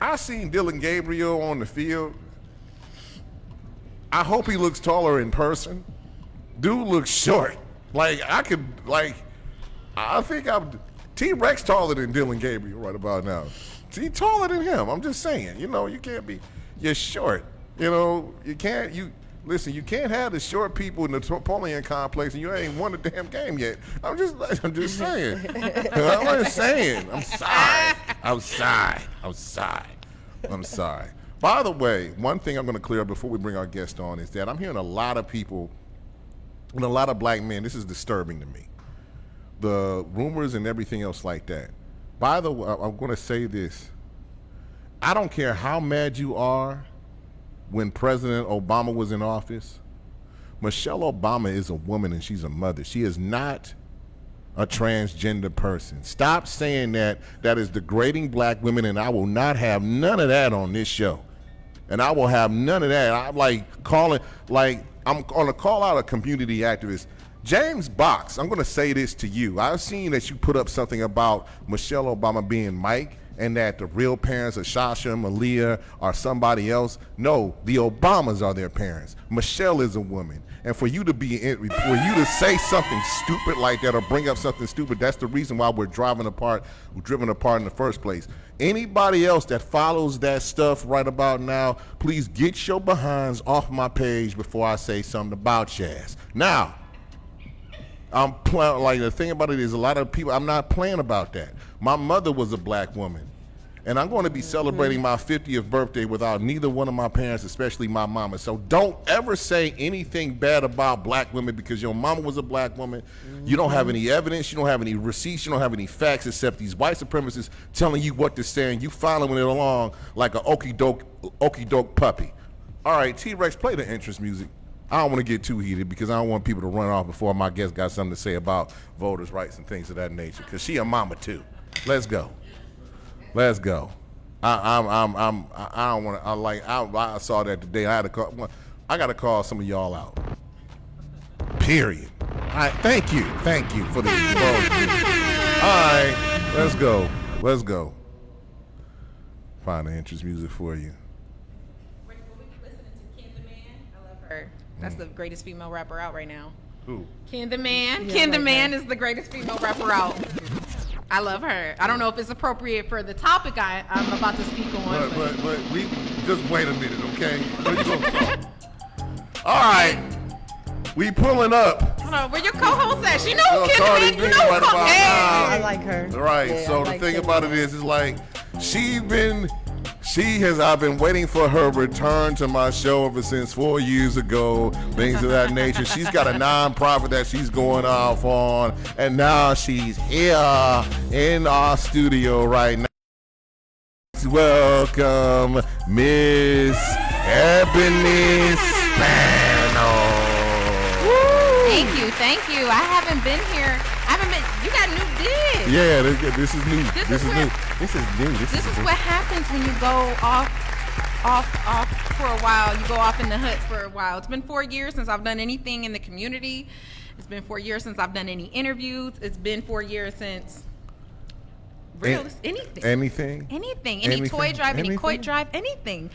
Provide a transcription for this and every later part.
I seen Dylan Gabriel on the field. I hope he looks taller in person. Dude looks short. I think I'm T-Rex taller than Dylan Gabriel right about now. He taller than him. I'm just saying. You can't be. You're short. You can't. Listen, you can't have the short people in the Napoleon complex, and you ain't won the damn game yet. I'm just saying. I'm just saying. I'm sorry. By the way, one thing I'm going to clear up before we bring our guest on is that I'm hearing a lot of people and a lot of black men. This is disturbing to me. The rumors and everything else like that. By the way, I'm going to say this. I don't care how mad you are when President Obama was in office. Michelle Obama is a woman and she's a mother. She is not a transgender person. Stop saying that. That is degrading black women, and I will not have none of that on this show. And I will have none of that. I'm I'm going to call out a community activist. James Box, I'm going to say this to you. I've seen that you put up something about Michelle Obama being Mike and that the real parents of Sasha, Malia, are somebody else. No, the Obamas are their parents. Michelle is a woman. And for you to say something stupid like that or bring up something stupid, that's the reason why we're driven apart in the first place. Anybody else that follows that stuff right about now, please get your behinds off my page before I say something about your ass. Now, the thing about it is a lot of people, I'm not playing about that. My mother was a black woman, and I'm going to be celebrating my 50th birthday without neither one of my parents, especially my mama. So don't ever say anything bad about black women because your mama was a black woman. You don't have any evidence, you don't have any receipts, you don't have any facts except these white supremacists telling you what to say, and you following it along like an okey doke puppy. All right, T-Rex, play the entrance music. I don't want to get too heated because I don't want people to run off before my guest got something to say about voters' rights and things of that nature. Because she a mama too. Let's go. I don't want to. I saw that today. I got to call some of y'all out. Period. All right. Thank you for the vote. All right. Let's go. Find the entrance music for you. We'll be listening to Ken the Man. I love her. That's the greatest female rapper out right now. Who? Ken the Man. Ken the Man is the greatest female rapper out. I love her. I don't know if it's appropriate for the topic I'm about to speak on. But we just wait a minute, okay? Where you gonna talk? All right. We pulling up. Hold on, where your co-host at? She know who Ken the Man. You know who I like her. Right. Yeah, so the thing about it is like I've been waiting for her return to my show ever since 4 years ago, things of that nature. She's got a nonprofit that she's going off on, and now she's here in our studio right now. Welcome, Miss Ebony Spano. Thank you. I haven't been here. You got new digs. Yeah, this is new. This is new. This is what happens when you go off for a while. You go off in the hood for a while. It's been 4 years since I've done anything in the community. It's been 4 years since I've done any interviews. It's been 4 years since anything. Any toy drive, any court drive, anything.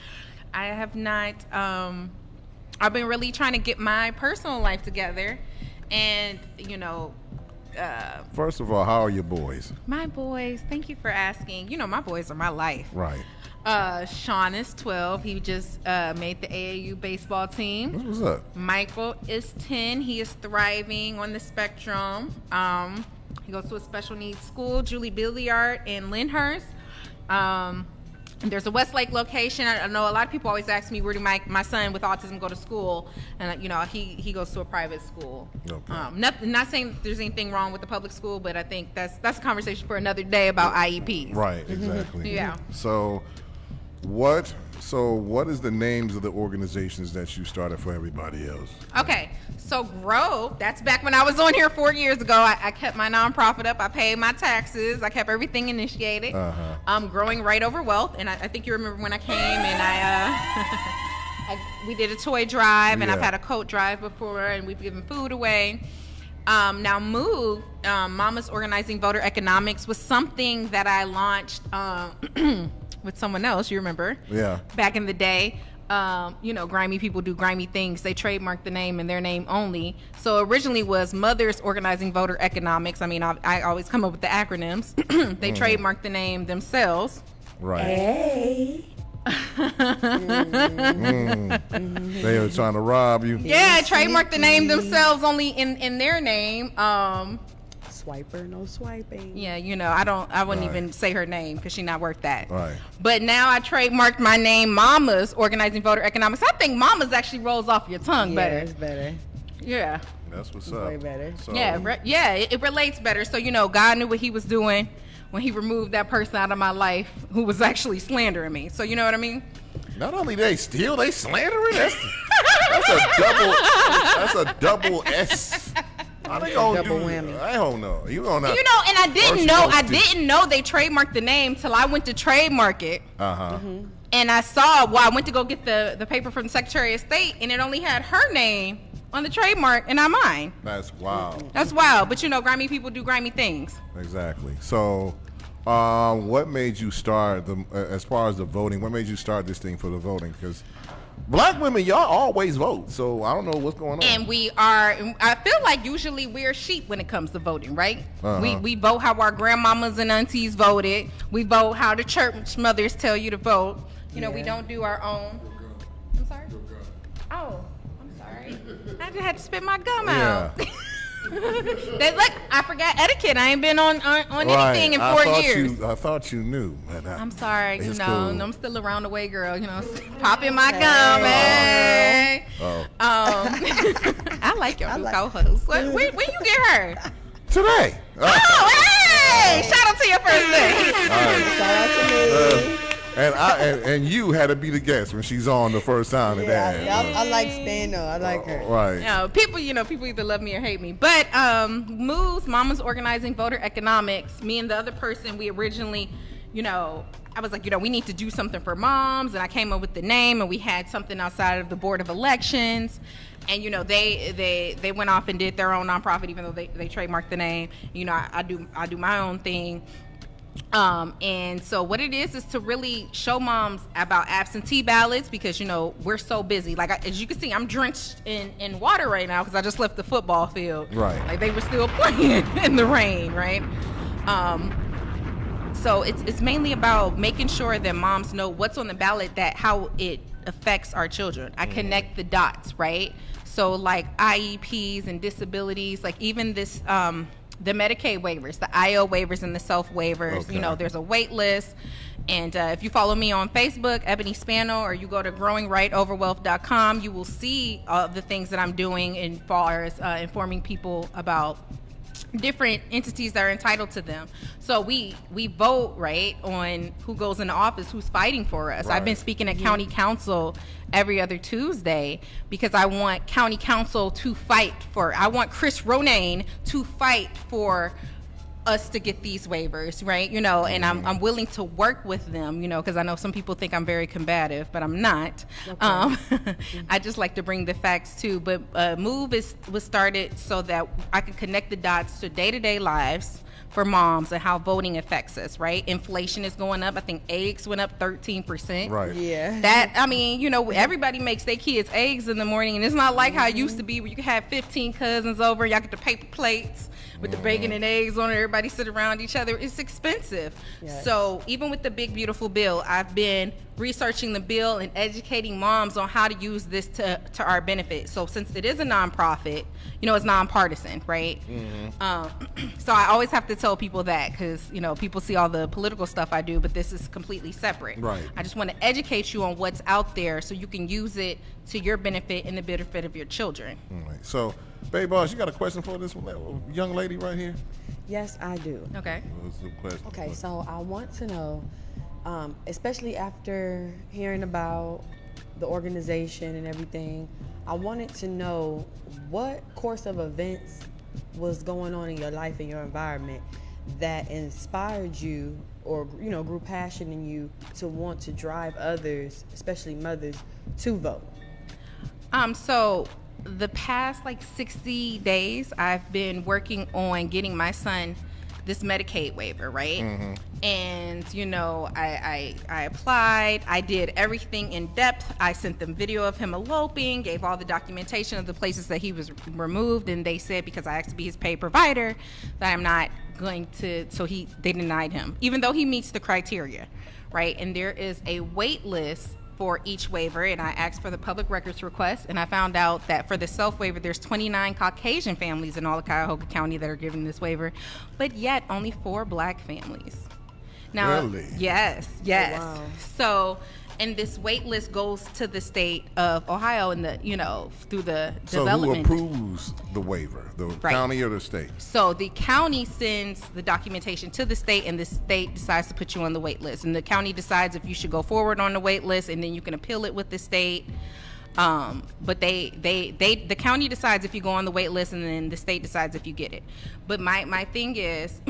I have not. I've been really trying to get my personal life together, and First of all, how are your boys? My boys, thank you for asking. My boys are my life. Right. Sean is 12. He just made the AAU baseball team. What's up? Michael is 10. He is thriving on the spectrum. He goes to a special needs school, Julie Billiard in Lyndhurst. There's a Westlake location. I know a lot of people always ask me, where do my son with autism go to school? And he goes to a private school. Okay. Not saying that there's anything wrong with the public school, but I think that's a conversation for another day about IEPs. Right, exactly. Yeah. So what is the names of the organizations that you started for everybody else? Okay, so Grow, that's back when I was on here 4 years ago. I kept my nonprofit up. I paid my taxes. I kept everything initiated. Growing Right Over Wealth, and I think you remember when I came and we did a toy drive, and I've had a coat drive before, and we've given food away. Now Move, Mama's Organizing Voter Economics, was something that I launched with someone else. You remember? Yeah. Back in the day, grimy people do grimy things. They trademark the name and their name only. So originally was Mothers Organizing Voter Economics. I mean, I always come up with the acronyms. They trademarked the name themselves. Right. Hey. They were trying to rob you. Yeah, trademark the name themselves only in their name. Swiper, no swiping. Yeah, I wouldn't Right. even say her name because she's not worth that. Right. But now I trademarked my name, Mama's Organizing Voter Economics. I think Mama's actually rolls off your tongue Yeah, better. it's better. Yeah. That's what's It's up. way better. So, Yeah, it relates better. So, God knew what he was doing when he removed that person out of my life who was actually slandering me. So, you know what I mean? not only they steal, they slandering. That's a double S. How they gonna Double do? whammy. I don't know. You gonna? And I didn't First know. I roasted. didn't know they trademarked the name till I went to trademark it. Mm-hmm. And I saw, I went to go get the paper from the Secretary of State, and it only had her name on the trademark and not mine. That's wild. That's wild. But grimy people do grimy things. Exactly. So, what made you start as far as the voting? What made you start this thing for the voting? Because black women, y'all always vote. So I don't know what's going on. And I feel like usually we're sheep when it comes to voting, right? Uh-huh. We vote how our grandmamas and aunties voted. We vote how the church mothers tell you to vote. We Yeah. don't do our own. I'm sorry? Oh, I'm sorry. I just had to spit my gum out. Look, I forgot etiquette. I ain't been on anything in 4 years. I thought you knew. But I'm sorry, it's cool. I'm still around the way, girl. Popping my gum, hey. Oh. I like your new co-host. When you get her? Today. Oh, hey! Shout out to your first day. Shout out to me. And you had to be the guest when she's on the first time today. I like Spano. I like her. Right. People either love me or hate me. But Moves, Mama's Organizing Voter Economics, me and the other person, we originally, I was like, we need to do something for moms, and I came up with the name, and we had something outside of the Board of Elections. And they went off and did their own nonprofit, even though they trademarked the name. I do my own thing. And so what it is to really show moms about absentee ballots, because we're so busy. Like as you can see, I'm drenched in water right now because I just left the football field. Right. Like they were still playing in the rain, right? So it's mainly about making sure that moms know what's on the ballot, how it affects our children. I connect the dots, right? So like IEPs and disabilities, like even this the Medicaid waivers, the IO waivers and the self waivers. Okay. There's a wait list. And if you follow me on Facebook, Ebony Spano, or you go to growingrightoverwealth.com, you will see the things that I'm doing as far as informing people about different entities that are entitled to them. So we vote, right, on who goes into office, who's fighting for us. Right. I've been speaking at county council every other Tuesday because I want county council to fight I want Chris Ronayne to fight for us to get these waivers, right? And I'm willing to work with them, because I know some people think I'm very combative, but I'm not. Okay. I just like to bring the facts too. But Move was started so that I could connect the dots to day-to-day lives for moms and how voting affects us, right? Inflation is going up. I think eggs went up 13%. Right. Yeah. Everybody makes their kids eggs in the morning, and it's not like how it used to be where you could have 15 cousins over, y'all get the paper plates with the bacon and eggs on it, everybody sit around each other. It's expensive. Yes. So even with the big beautiful bill, I've been researching the bill and educating moms on how to use this to our benefit. So since it is a nonprofit, it's nonpartisan, right? So I always have to tell people that because people see all the political stuff I do, but this is completely separate. Right. I just want to educate you on what's out there so you can use it to your benefit and the benefit of your children. All right. So, Baby Boss, you got a question for this young lady right here? Yes, I do. Okay. What's the question? Okay, so I want to know, especially after hearing about the organization and everything, I wanted to know what course of events was going on in your life and your environment that inspired you or grew passion in you to want to drive others, especially mothers, to vote. So the past 60 days, I've been working on getting my son this Medicaid waiver, right? And you know, I applied. I did everything in depth. I sent them video of him eloping, gave all the documentation of the places that he was removed, and they said because I asked to be his paid provider that I'm not going to. So they denied him, even though he meets the criteria, right? And there is a wait list for each waiver, and I asked for the public records request, and I found out that for the self waiver, there's 29 Caucasian families in all of Cuyahoga County that are given this waiver, but yet only 4 black families. Now, Really? yes. Oh, wow. So, and this wait list goes to the state of Ohio, and through the So development. who approves the waiver, the Right. county or the state? So the county sends the documentation to the state, and the state decides to put you on the wait list. And the county decides if you should go forward on the wait list, and then you can appeal it with the state. But the county decides if you go on the wait list, and then the state decides if you get it. But my thing is,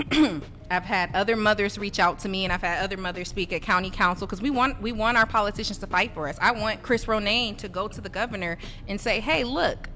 I've had other mothers reach out to me, and I've had other mothers speak at county council, because we want our politicians to fight for us. I want Chris Ronayne to go to the governor and say, hey, look,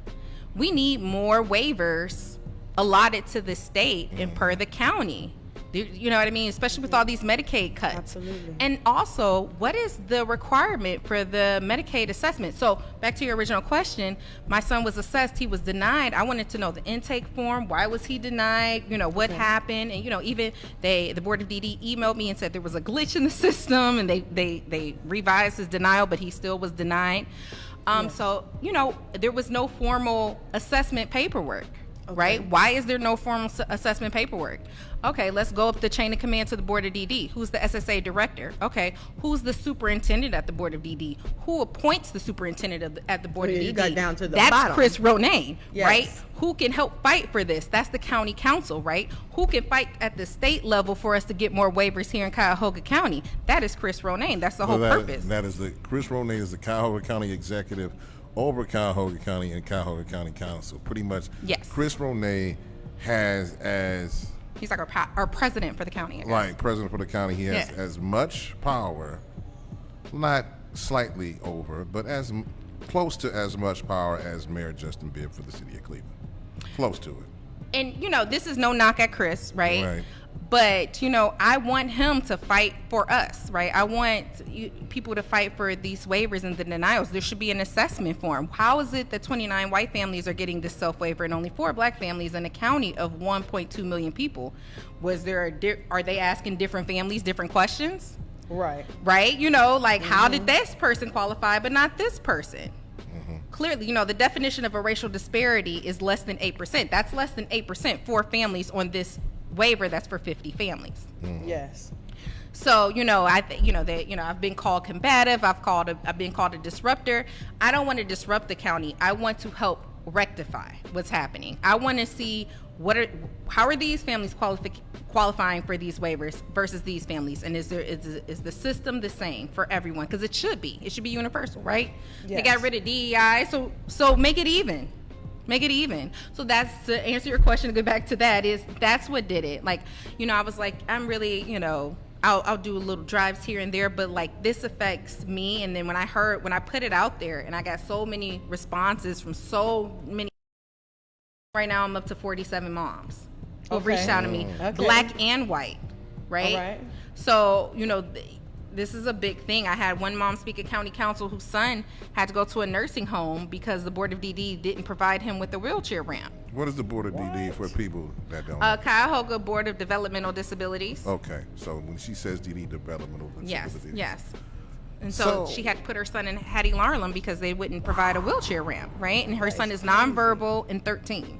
we need more waivers allotted to the state and per the county. You know what I mean? Especially with all these Medicaid cuts. Absolutely. And also, what is the requirement for the Medicaid assessment? So back to your original question, my son was assessed, he was denied. I wanted to know the intake form, why was he denied, what happened? And even the Board of DD emailed me and said there was a glitch in the system, and they revised his denial, but he still was denied. So, there was no formal assessment paperwork. Okay. Right? Why is there no formal assessment paperwork? Okay, let's go up the chain of command to the Board of DD. Who's the SSA director? Okay, who's the superintendent at the Board of DD? Who appoints the superintendent at the Board of DD? You got down to the That's bottom. Chris Ronayne, Yes. right? Who can help fight for this? That's the county council, right? Who can fight at the state level for us to get more waivers here in Cuyahoga County? That is Chris Ronayne. That's the whole purpose. That is Chris Ronayne is the Cuyahoga County executive over Cuyahoga County and Cuyahoga County Council. Pretty much, Yes. Chris Ronayne has as He's like our president for the county, I guess. right president for the county. He has Yeah. as much power, not slightly over, but as close to as much power as Mayor Justin Bibb for the city of Cleveland. Close to it. And this is no knock at Chris, right? Right. But I want him to fight for us, right? I want people to fight for these waivers and the denials. There should be an assessment form. How is it that 29 white families are getting this self waiver and only 4 black families in a county of 1.2 million people? Are they asking different families different questions? Right. Right? How did this person qualify but not this person? Clearly, the definition of a racial disparity is less than 8%. That's less than 8% for families on this waiver that's for 50 families. Yes. So, I've been called combative. I've been called a disruptor. I don't want to disrupt the county. I want to help rectify what's happening. I want to see how are these families qualifying for these waivers versus these families, and is the system the same for everyone? Because it should be universal, right? They Yes. got rid of DEI, so make it even. Make it even. So that's, to answer your question, to go back to that's what did it. I was like, I'm really, I'll do little drives here and there, but this affects me. And then when I put it out there, and I got so many responses from so many, right now I'm up to 47 moms who have reached out to me, Okay. black and white, right? All right. So, this is a big thing. I had one mom speak at county council whose son had to go to a nursing home because the Board of DD didn't provide him with a wheelchair ramp. What is the Board of DD for people that don't know? Cuyahoga Board of Developmental Disabilities. Okay, so when she says DD developmental disabilities. Yes. And so she had to put her son in Hattie Larlam because they wouldn't provide a wheelchair ramp, right? And her son is nonverbal and 13.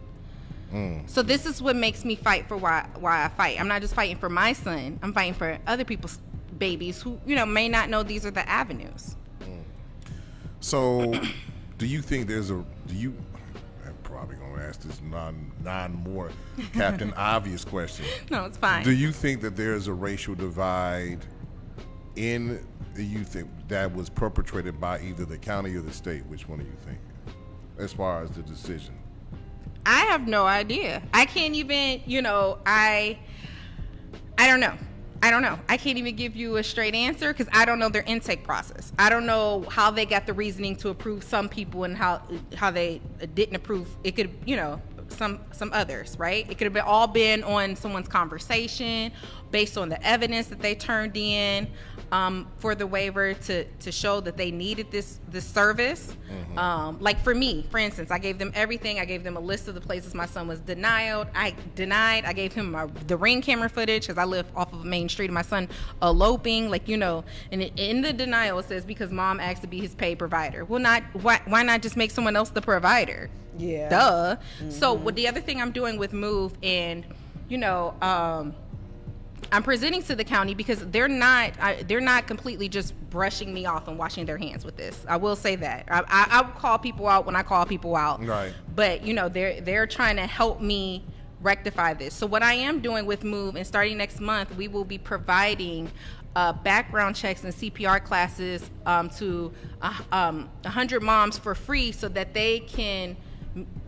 So this is what makes me fight for why I fight. I'm not just fighting for my son. I'm fighting for other people's babies who, may not know these are the avenues. So, do you think I'm probably going to ask this more Captain Obvious question. No, it's fine. Do you think that there's a racial divide you think that was perpetrated by either the county or the state? Which one do you think, as far as the decision? I have no idea. I can't even, I don't know. I can't even give you a straight answer because I don't know their intake process. I don't know how they got the reasoning to approve some people and how they didn't approve. It could, some others, right? It could have been all been on someone's conversation, based on the evidence that they turned in for the waiver to show that they needed this service. Like for me, for instance, I gave them everything. I gave them a list of the places my son was denied. I gave him the Ring camera footage because I live off of Main Street and my son eloping, like, you know, and in the denial it says because mom asked to be his paid provider. Well, why not just make someone else the provider? Yeah. Duh. So what the other thing I'm doing with Move, and you know, I'm presenting to the county because they're not completely just brushing me off and washing their hands with this. I will say that. I call people out when I call people out. Right. But you know, they're trying to help me rectify this. So what I am doing with Move, and starting next month, we will be providing background checks and CPR classes to 100 moms for free, so that they can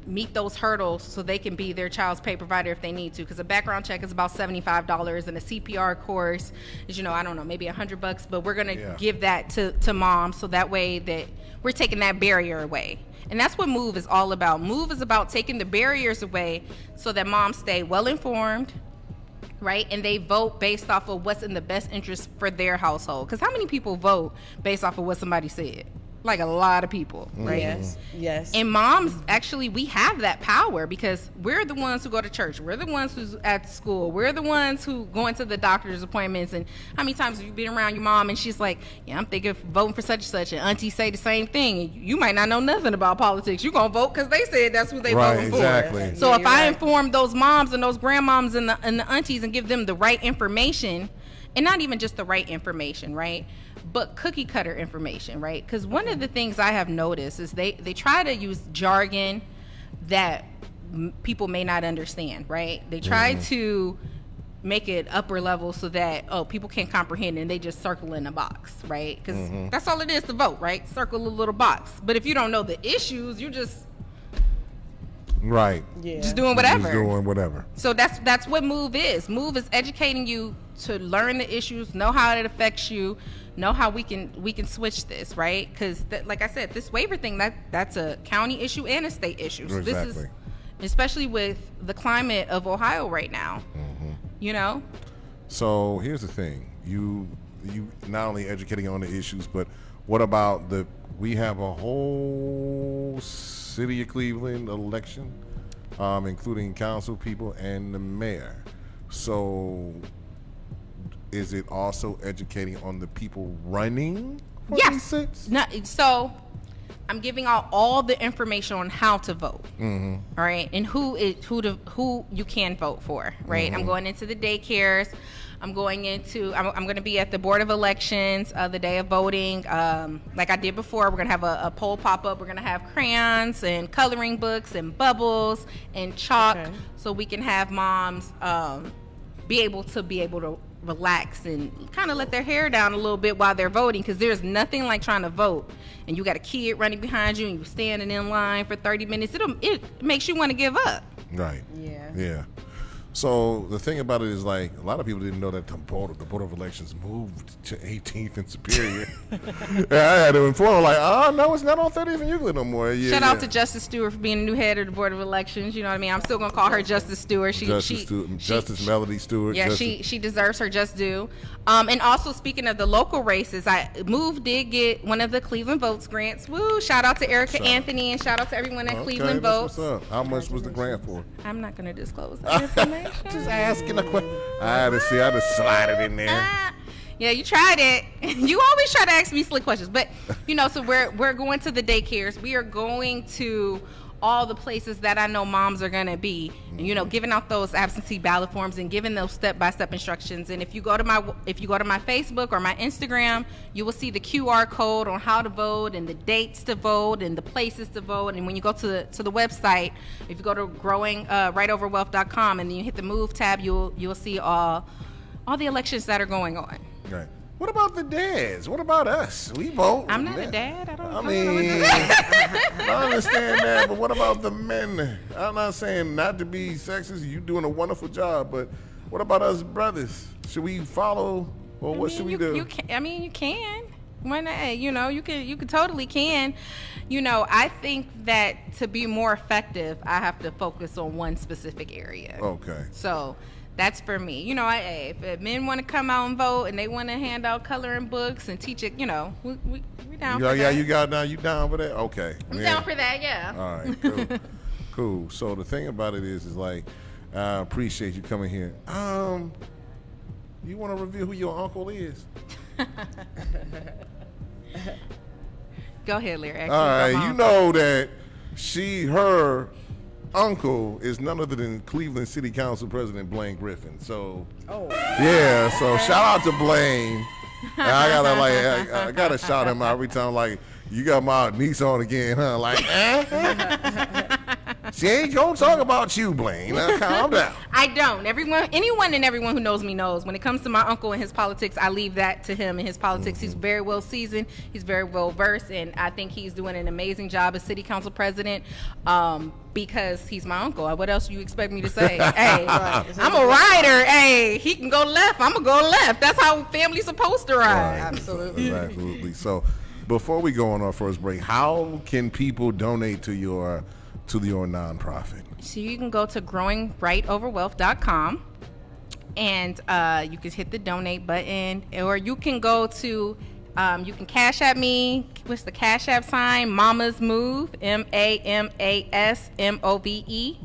meet those hurdles, so they can be their child's paid provider if they need to. Because a background check is about $75, and a CPR course is, you know, I don't know, maybe $100. But we're gonna give that to moms, so that way that we're taking that barrier away. And that's what Move is all about. Move is about taking the barriers away so that moms stay well informed, right? And they vote based off of what's in the best interest for their household. Because how many people vote based off of what somebody said? Like a lot of people, right? Yes. And moms, actually, we have that power because we're the ones who go to church. We're the ones who's at school. We're the ones who go into the doctor's appointments. And how many times have you been around your mom and she's like, yeah, I'm thinking of voting for such and such, and auntie say the same thing. And you might not know nothing about politics. You're going to vote because they said that's who they voting for. Exactly. So if I inform those moms and those grandmoms and the aunties and give them the right information, and not even just the right information, right? But cookie cutter information, right? Because one of the things I have noticed is they try to use jargon that people may not understand, right? They try to make it upper level so that, people can comprehend, and they just circle in a box, right? Because that's all it is to vote, right? Circle a little box. But if you don't know the issues, you just just doing whatever. Just doing whatever. So that's what Move is. Move is educating you to learn the issues, know how it affects you, know how we can switch this, right? Because like I said, this waiver thing, that's a county issue and a state issue. So Exactly. this is, especially with the climate of Ohio right now, you know? So here's the thing. You not only educating on the issues, but what about we have a whole city of Cleveland election, including council people and the mayor. So is it also educating on the people running for these seats? No, so I'm giving out all the information on how to vote, all right, and who you can vote for, right? I'm going into the daycares. I'm going to be at the Board of Elections the day of voting. Like I did before, we're going to have a poll pop up. We're going to have crayons and coloring books and bubbles and chalk, so we can have moms be able to relax and kind of let their hair down a little bit while they're voting, because there's nothing like trying to vote and you got a kid running behind you and you're standing in line for 30 minutes. It makes you want to give up. Right. Yeah. So the thing about it is, like, a lot of people didn't know that the Board of Elections moved to 18th and Superior. I had to inform them, like, oh, no, it's not on 30th and Euclid no more. Shout out to Justice Stewart for being the new head of the Board of Elections. You know what I mean? I'm still going to call her Justice Stewart. Justice Melody Stewart. Yeah, she deserves her just due. And also, speaking of the local races, Move did get one of the Cleveland Votes grants. Woo! Shout out to Erica Anthony, and shout out to everyone at Cleveland Votes. What's up? How much was the grant for? I'm not going to disclose that information. Just asking a question. I just slide it in there. Yeah, you tried it. You always try to ask me slick questions. But, so we're going to the daycares. We are going to all the places that I know moms are going to be, and, giving out those absentee ballot forms and giving those step-by-step instructions. And if you go to my Facebook or my Instagram, you will see the QR code on how to vote and the dates to vote and the places to vote. And when you go to the website, if you go to growingrightoverwealth.com and then you hit the Move tab, you'll see all the elections that are going on. Right. What about the dads? What about us? We vote. I'm not a dad. I understand that, but what about the men? I'm not saying not to be sexist. You're doing a wonderful job, but what about us brothers? Should we follow, or what should we do? You can. Why not? Hey, you know, you can totally can. You know, I think that to be more effective, I have to focus on one specific area. Okay. So that's for me. You know, if men want to come out and vote and they want to hand out coloring books and teach it, you know, we down for that. Yeah, you down for that? Okay. I'm down for that, yeah. All right, cool. Cool. So the thing about it is like, I appreciate you coming here. You want to reveal who your uncle is? Go ahead, Larry. All right, you know that her uncle is none other than Cleveland City Council President Blaine Griffin. So, yeah. So shout out to Blaine. And I gotta shout him out every time. Like, you got my niece on again, huh? Like, she ain't gonna talk about you, Blaine. Now, calm down. I don't. Anyone and everyone who knows me knows. When it comes to my uncle and his politics, I leave that to him and his politics. He's very well seasoned. He's very well versed, and I think he's doing an amazing job as city council president. Because he's my uncle. What else do you expect me to say? Hey, I'm a rider. Hey, he can go left. I'm gonna go left. That's how family's supposed to ride. Right. Absolutely. Absolutely. So, before we go on our first break, how can people donate to your nonprofit? So you can go to growingrightoverwealth.com and you can hit the donate button, or you can go to you can cash at me. What's the cash app sign? Mama's Move, MAMASMOVE.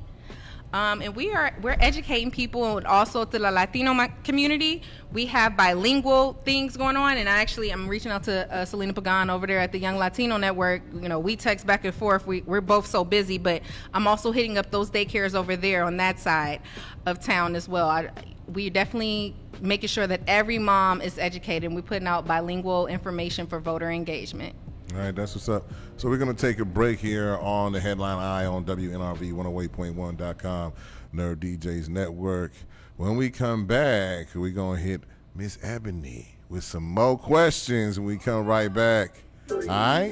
And we're educating people, and also to the Latino community. We have bilingual things going on, and I'm reaching out to Selena Pagan over there at the Young Latino Network. You know, we text back and forth. We're both so busy, but I'm also hitting up those daycares over there on that side of town as well. We definitely making sure that every mom is educated, and we're putting out bilingual information for voter engagement. All right, that's what's up. So we're going to take a break here on the Headline Eye on WNRV108.1.com, Nerd DJs Network. When we come back, we're going to hit Miss Ebony with some more questions, and we come right back. All right?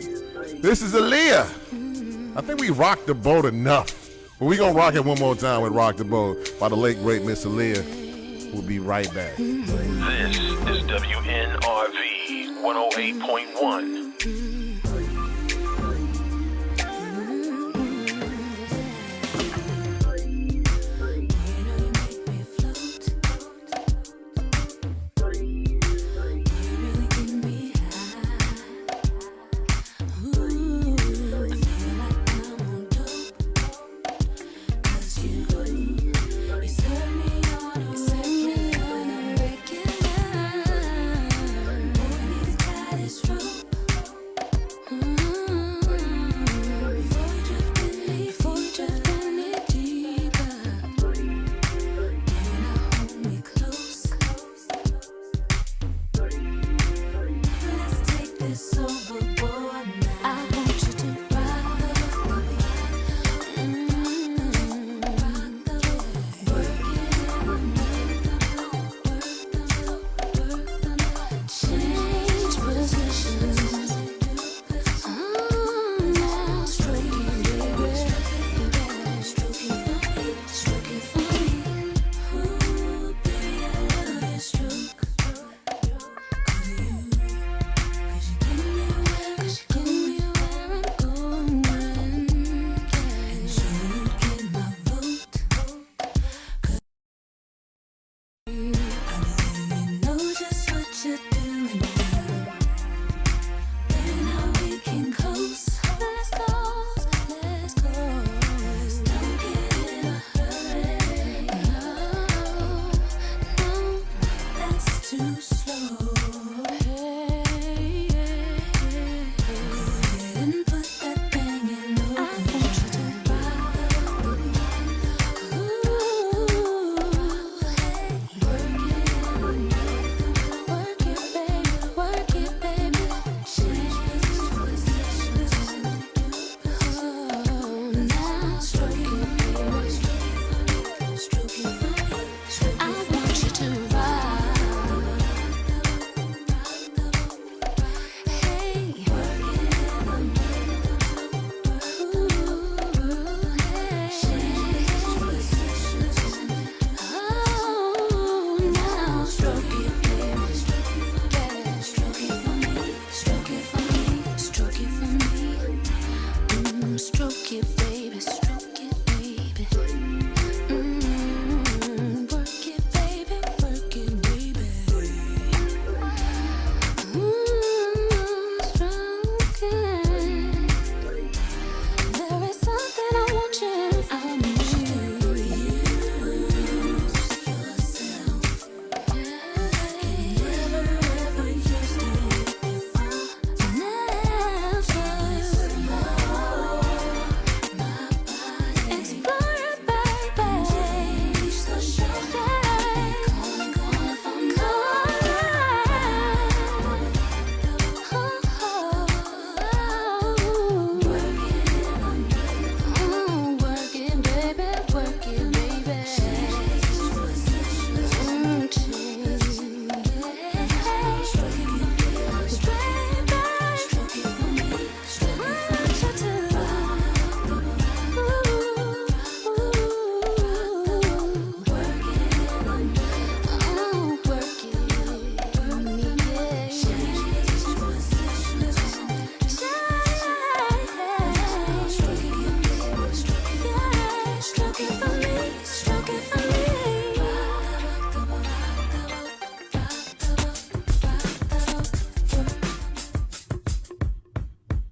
This is Aaliyah. I think we rocked the boat enough, but we're going to rock it one more time with Rock the Boat by the late, great Miss Aaliyah. We'll be right back. This is WNRV 108.1. Stroke it, baby, stroke it, baby. Work it, baby, work it, baby. Stroke it. There is something I want you. I need you.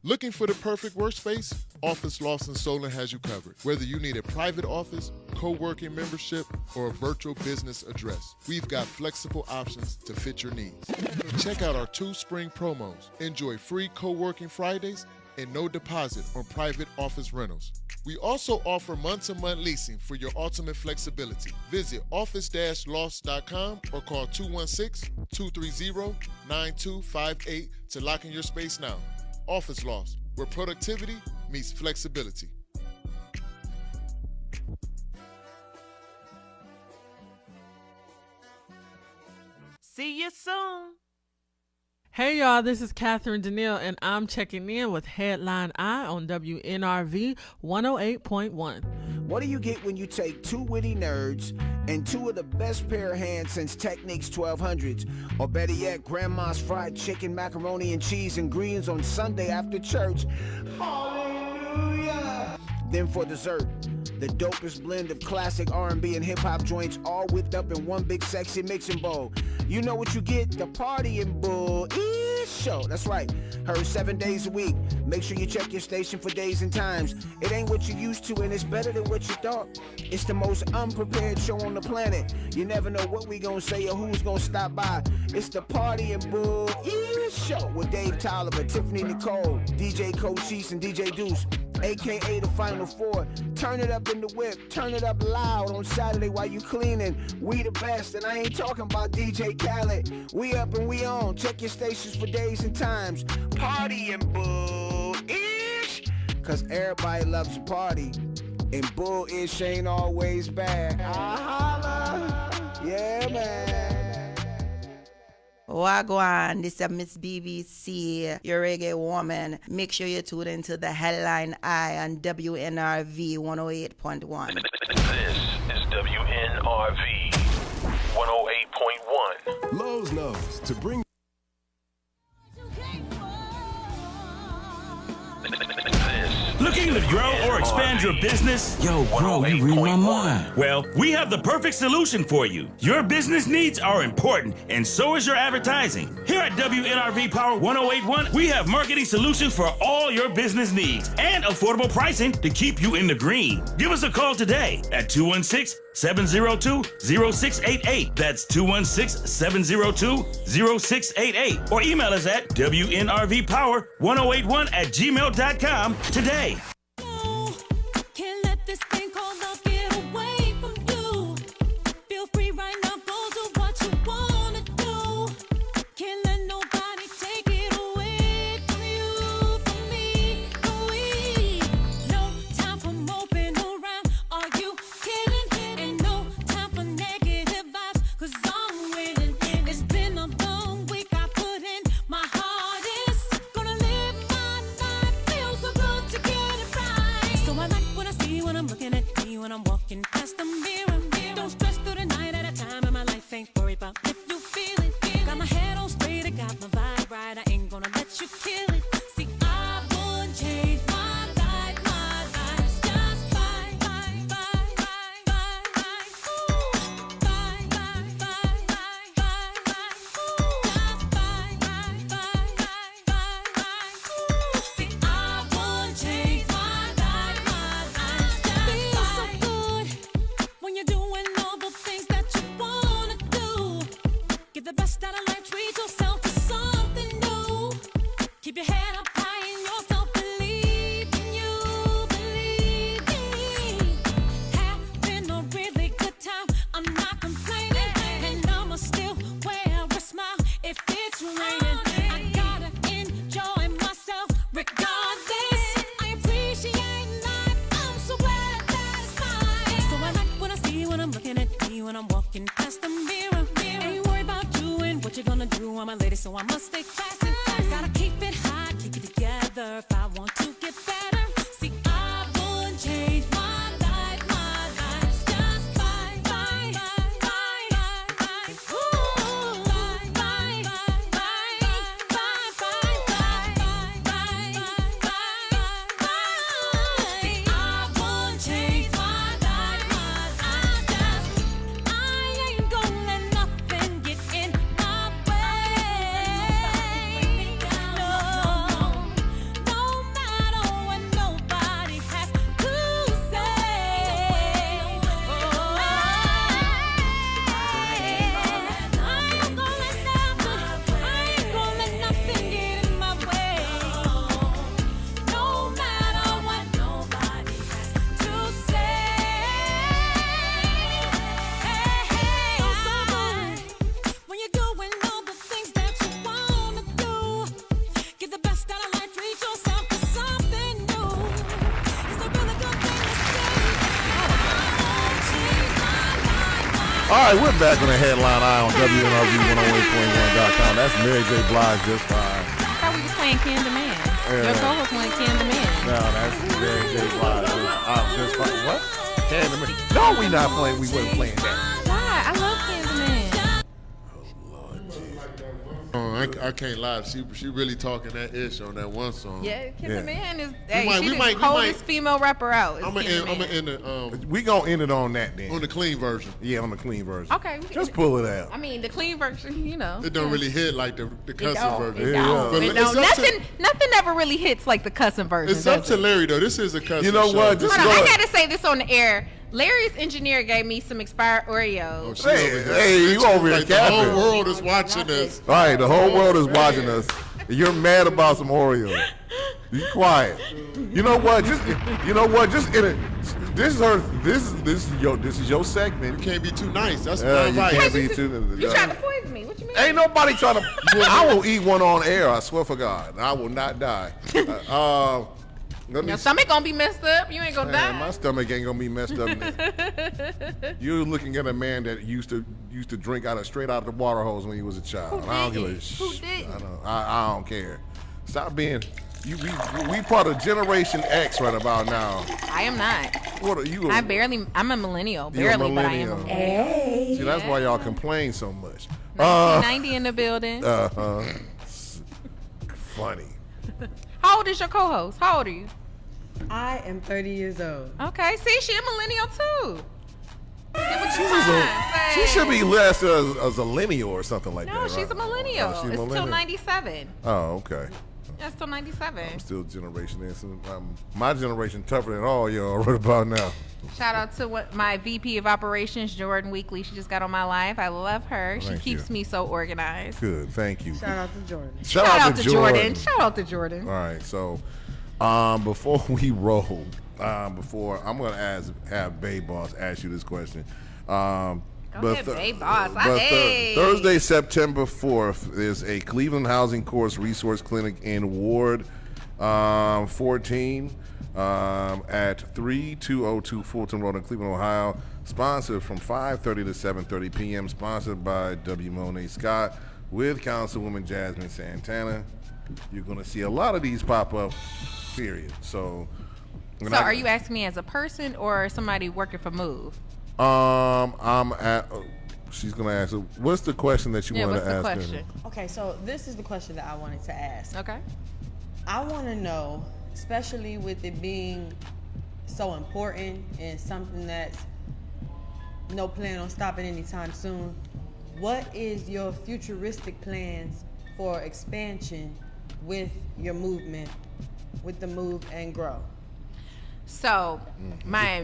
Looking for the perfect workspace? Office Lawson Solon has you covered. Whether you need a private office, co-working membership, or a virtual business address, we've got flexible options to fit your needs. Check out our 2 spring promos. Enjoy free co-working Fridays and no deposit on private office rentals. We also offer month-to-month leasing for your ultimate flexibility. Visit office-loss.com or call 216-230-9258 to lock in your space now. Office Loss, where productivity meets flexibility. See you soon. Hey y'all, this is Catherine Danielle, and I'm checking in with Headline Eye on WNRV 108.1. What do you get when you take 2 witty nerds and 2 of the best pair of hands since Technique's 1200s? Or better yet, Grandma's fried chicken, macaroni and cheese, and greens on Sunday after church. Hallelujah! Then for dessert, the dopest blend of classic R&B and hip-hop joints all whipped up in one big sexy mixing bowl. You know what you get? The Party and Bull Show. That's right. Heard 7 days a week. Make sure you check your station for days and times. It ain't what you used to, and it's better than what you thought. It's the most unprepared show on the planet. You never know what we gonna say or who's gonna stop by. It's the Party and Bull Show with Dave Tolliver, Tiffany Nicole, DJ Cochise, and DJ Deuce, a.k.a. the Final Four. Turn it up in the whip, turn it up loud on Saturday while you cleaning. We the best, and I ain't talking about DJ Khaled. We up and we on. Check your stations for days and times. Party and Bull-ish, cause everybody loves a party, and Bull-ish ain't always bad. Holla. Yeah, man. Wagwan, this is Miss BBC, your reggae woman. Make sure you tune into the Headline Eye on WNRV 108.1. This is WNRV 108.1. Lowe's knows to bring. Looking to grow or expand your business? Yo, bro, you read my mind. Well, we have the perfect solution for you. Your business needs are important, and so is your advertising. Here at WNRV Power 1081, we have marketing solutions for all your business needs and affordable pricing to keep you in the green. Give us a call today at 216-702-0688. That's 216-702-0688. Or email us at WNRVPower1081@gmail.com today. Can't let this thing called love get away from you. Feel free right now, go do what you wanna do. Can't let nobody take it away from you, from me, from we. No time for moping around, are you kidding? And no time for negative vibes, cause I'm winning. It's been a long week, I put in my hardest. Gonna live my life, feels so good to get it right. So I like what I see when I'm looking at me when I'm walking past the mirror. Don't stress through the night at a time in my life, ain't worried about if you feel it. Got my head on straight, I got my vibe right, I ain't gonna let you kill it. See, I would change my life, All right, we're back on the headline eye on WNRV108.1.com. That's Mary J. Blige just fine. I thought we was playing Can the Man. Your co-host playing Can the Man. No, that's Mary J. Blige just fine. What? Can the Man? No, we not playing. We wasn't playing that. Why? I love Can the Man. I can't lie. She really talking that ish on that one song. Yeah, Can the Man is. We might- coldest female rapper out. I'm gonna end it We gonna end it on that then. on the clean version. Yeah, on the clean version. Okay. Just pull it out. I mean, the clean version, you know. It don't really hit like the cussing version. It Yeah. don't. But It it's don't. up to- Nothing ever really hits like the cussing version. It's up does to it? Larry though. This is a cussing You know show. what? Just Hold on, go I ahead. gotta say this on the air. Larry's engineer gave me some expired Oreos. She Hey, over here hey, you snitching. over here Like the whole capping. world is watching this. All right, the whole world is watching us. You're mad about some Oreos. Be quiet. You know what? Just in it. This is her. This is your segment. You can't be too nice. That's You not right. can't be too. You trying to poison me? What you mean? Ain't nobody trying to. I will eat one on air. I swear for God, I will not die. Let me Your stomach gonna be messed up. You ain't gonna Man, die. my stomach ain't gonna be messed up. You're looking at a man that used to drink straight out of the water hose when he was a child. Who I don't give a didn't? Who didn't? I don't care. Stop being. We part of Generation X right about now. I am not. What are you? I'm a millennial. You're a Barely, but I am a millennial. millennial. See, that's why y'all complain so much. 1990 in the building. Funny. How old is your co-host? How old are you? I am 30 years old. Okay, see, she a millennial too. Get what you She should be less as a lineal or something like No, that. she's a millennial. Oh, she's It's till millennial. 97. Oh, okay. That's till 97. I'm still Generation X. My generation tougher than all y'all right about now. Shout out to my VP of Operations, Jordan Weekly. She just got on my life. I love her. Thank she keeps you. me so organized. Good, thank you. Shout out to Jordan. Shout out to Jordan. Shout out to Jordan. All right, so before we roll, before I'm gonna have Bay Boss ask you this question. Go ahead, Bay Boss. Hey. Thursday, September 4th, is a Cleveland Housing Course Resource Clinic in Ward 14 at 3202 Fulton Road in Cleveland, Ohio. Sponsored from 5:30 to 7:30 p.m. Sponsored by W. Monet Scott with Councilwoman Jasmine Santana. You're going to see a lot of these pop up, period. So Are you asking me as a person or somebody working for Move? I'm at. She's gonna ask. What's the question that you wanted to ask? What's the question? Okay, so this is the question that I wanted to ask. Okay. I want to know, especially with it being so important and something that's no plan on stopping anytime soon, what is your futuristic plans for expansion with your movement, with the Move and Grow? So my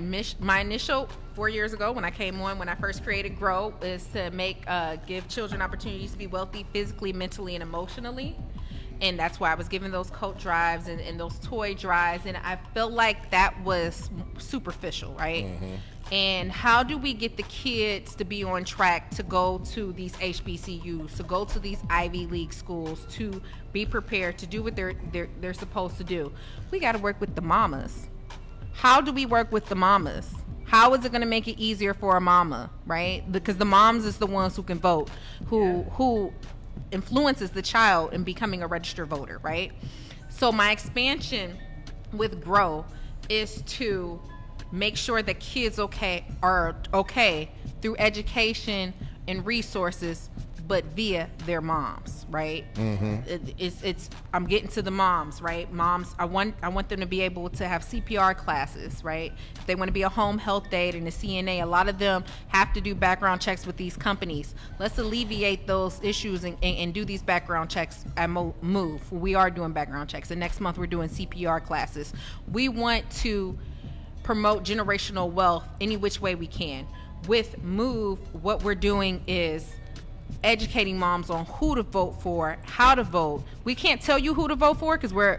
initial 4 years ago when I came on, when I first created Grow, is to give children opportunities to be wealthy physically, mentally, and emotionally. And that's why I was giving those coat drives and those toy drives. And I felt like that was superficial, right? And how do we get the kids to be on track to go to these HBCUs, to go to these Ivy League schools, to be prepared to do what they're supposed to do? We got to work with the mamas. How do we work with the mamas? How is it going to make it easier for a mama, right? Because the moms is the ones who can vote, who influences the child in becoming a registered voter, right? So my expansion with Grow is to make sure that kids are okay through education and resources, but via their moms, right? It's I'm getting to the moms, right? Moms, I want them to be able to have CPR classes, right? If they want to be a home health aide and a CNA, a lot of them have to do background checks with these companies. Let's alleviate those issues and do these background checks at Move. We are doing background checks, and next month we're doing CPR classes. We want to promote generational wealth any which way we can. With Move, what we're doing is educating moms on who to vote for, how to vote. We can't tell you who to vote for because we're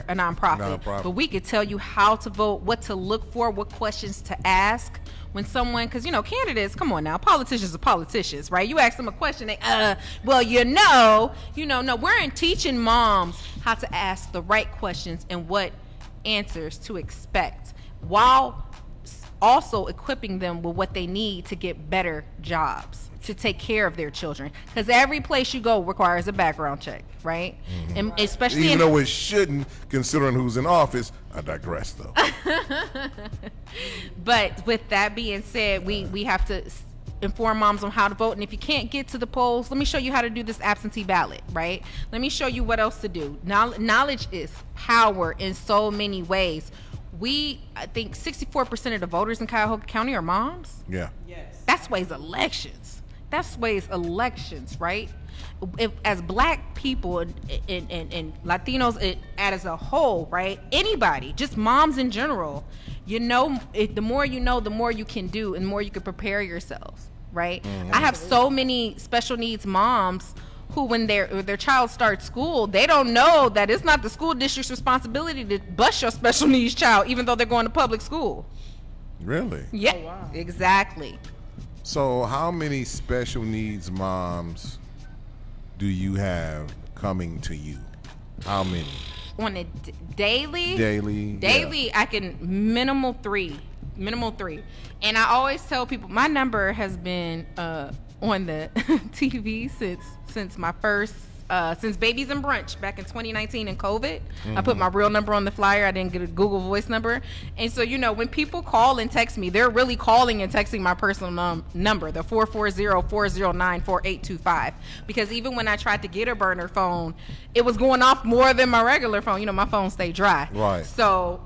a nonprofit, but we could tell you how to vote, what to look for, what questions to ask when someone, because candidates, come on now, politicians are politicians, right? You ask them a question, they no, we're teaching moms how to ask the right questions and what answers to expect while also equipping them with what they need to get better jobs, to take care of their children, because every place you go requires a background check, right? And especially Even though it shouldn't, considering who's in office. I digress, though. But with that being said, we have to inform moms on how to vote. And if you can't get to the polls, let me show you how to do this absentee ballot, right? Let me show you what else to do. Knowledge is power in so many ways. I think 64% of the voters in Cuyahoga County are moms. Yeah. That sways elections. Right? As black people and Latinos as a whole, right? Anybody, just moms in general, the more you know, the more you can do and more you can prepare yourselves, right? I have so many special needs moms who, when their child starts school, they don't know that it's not the school district's responsibility to bus your special needs child, even though they're going to public school. Really? Yeah, oh, wow. Exactly. So how many special needs moms do you have coming to you? How many? On a daily, yeah. I can minimal three. And I always tell people my number has been on the TV since my first since Babies and Brunch back in 2019 and COVID. I put my real number on the flyer. I didn't get a Google Voice number. And so, when people call and text me, they're really calling and texting my personal number, the 440-409-4825. Because even when I tried to get a burner phone, it was going off more than my regular phone. My phone stayed dry. Right. So,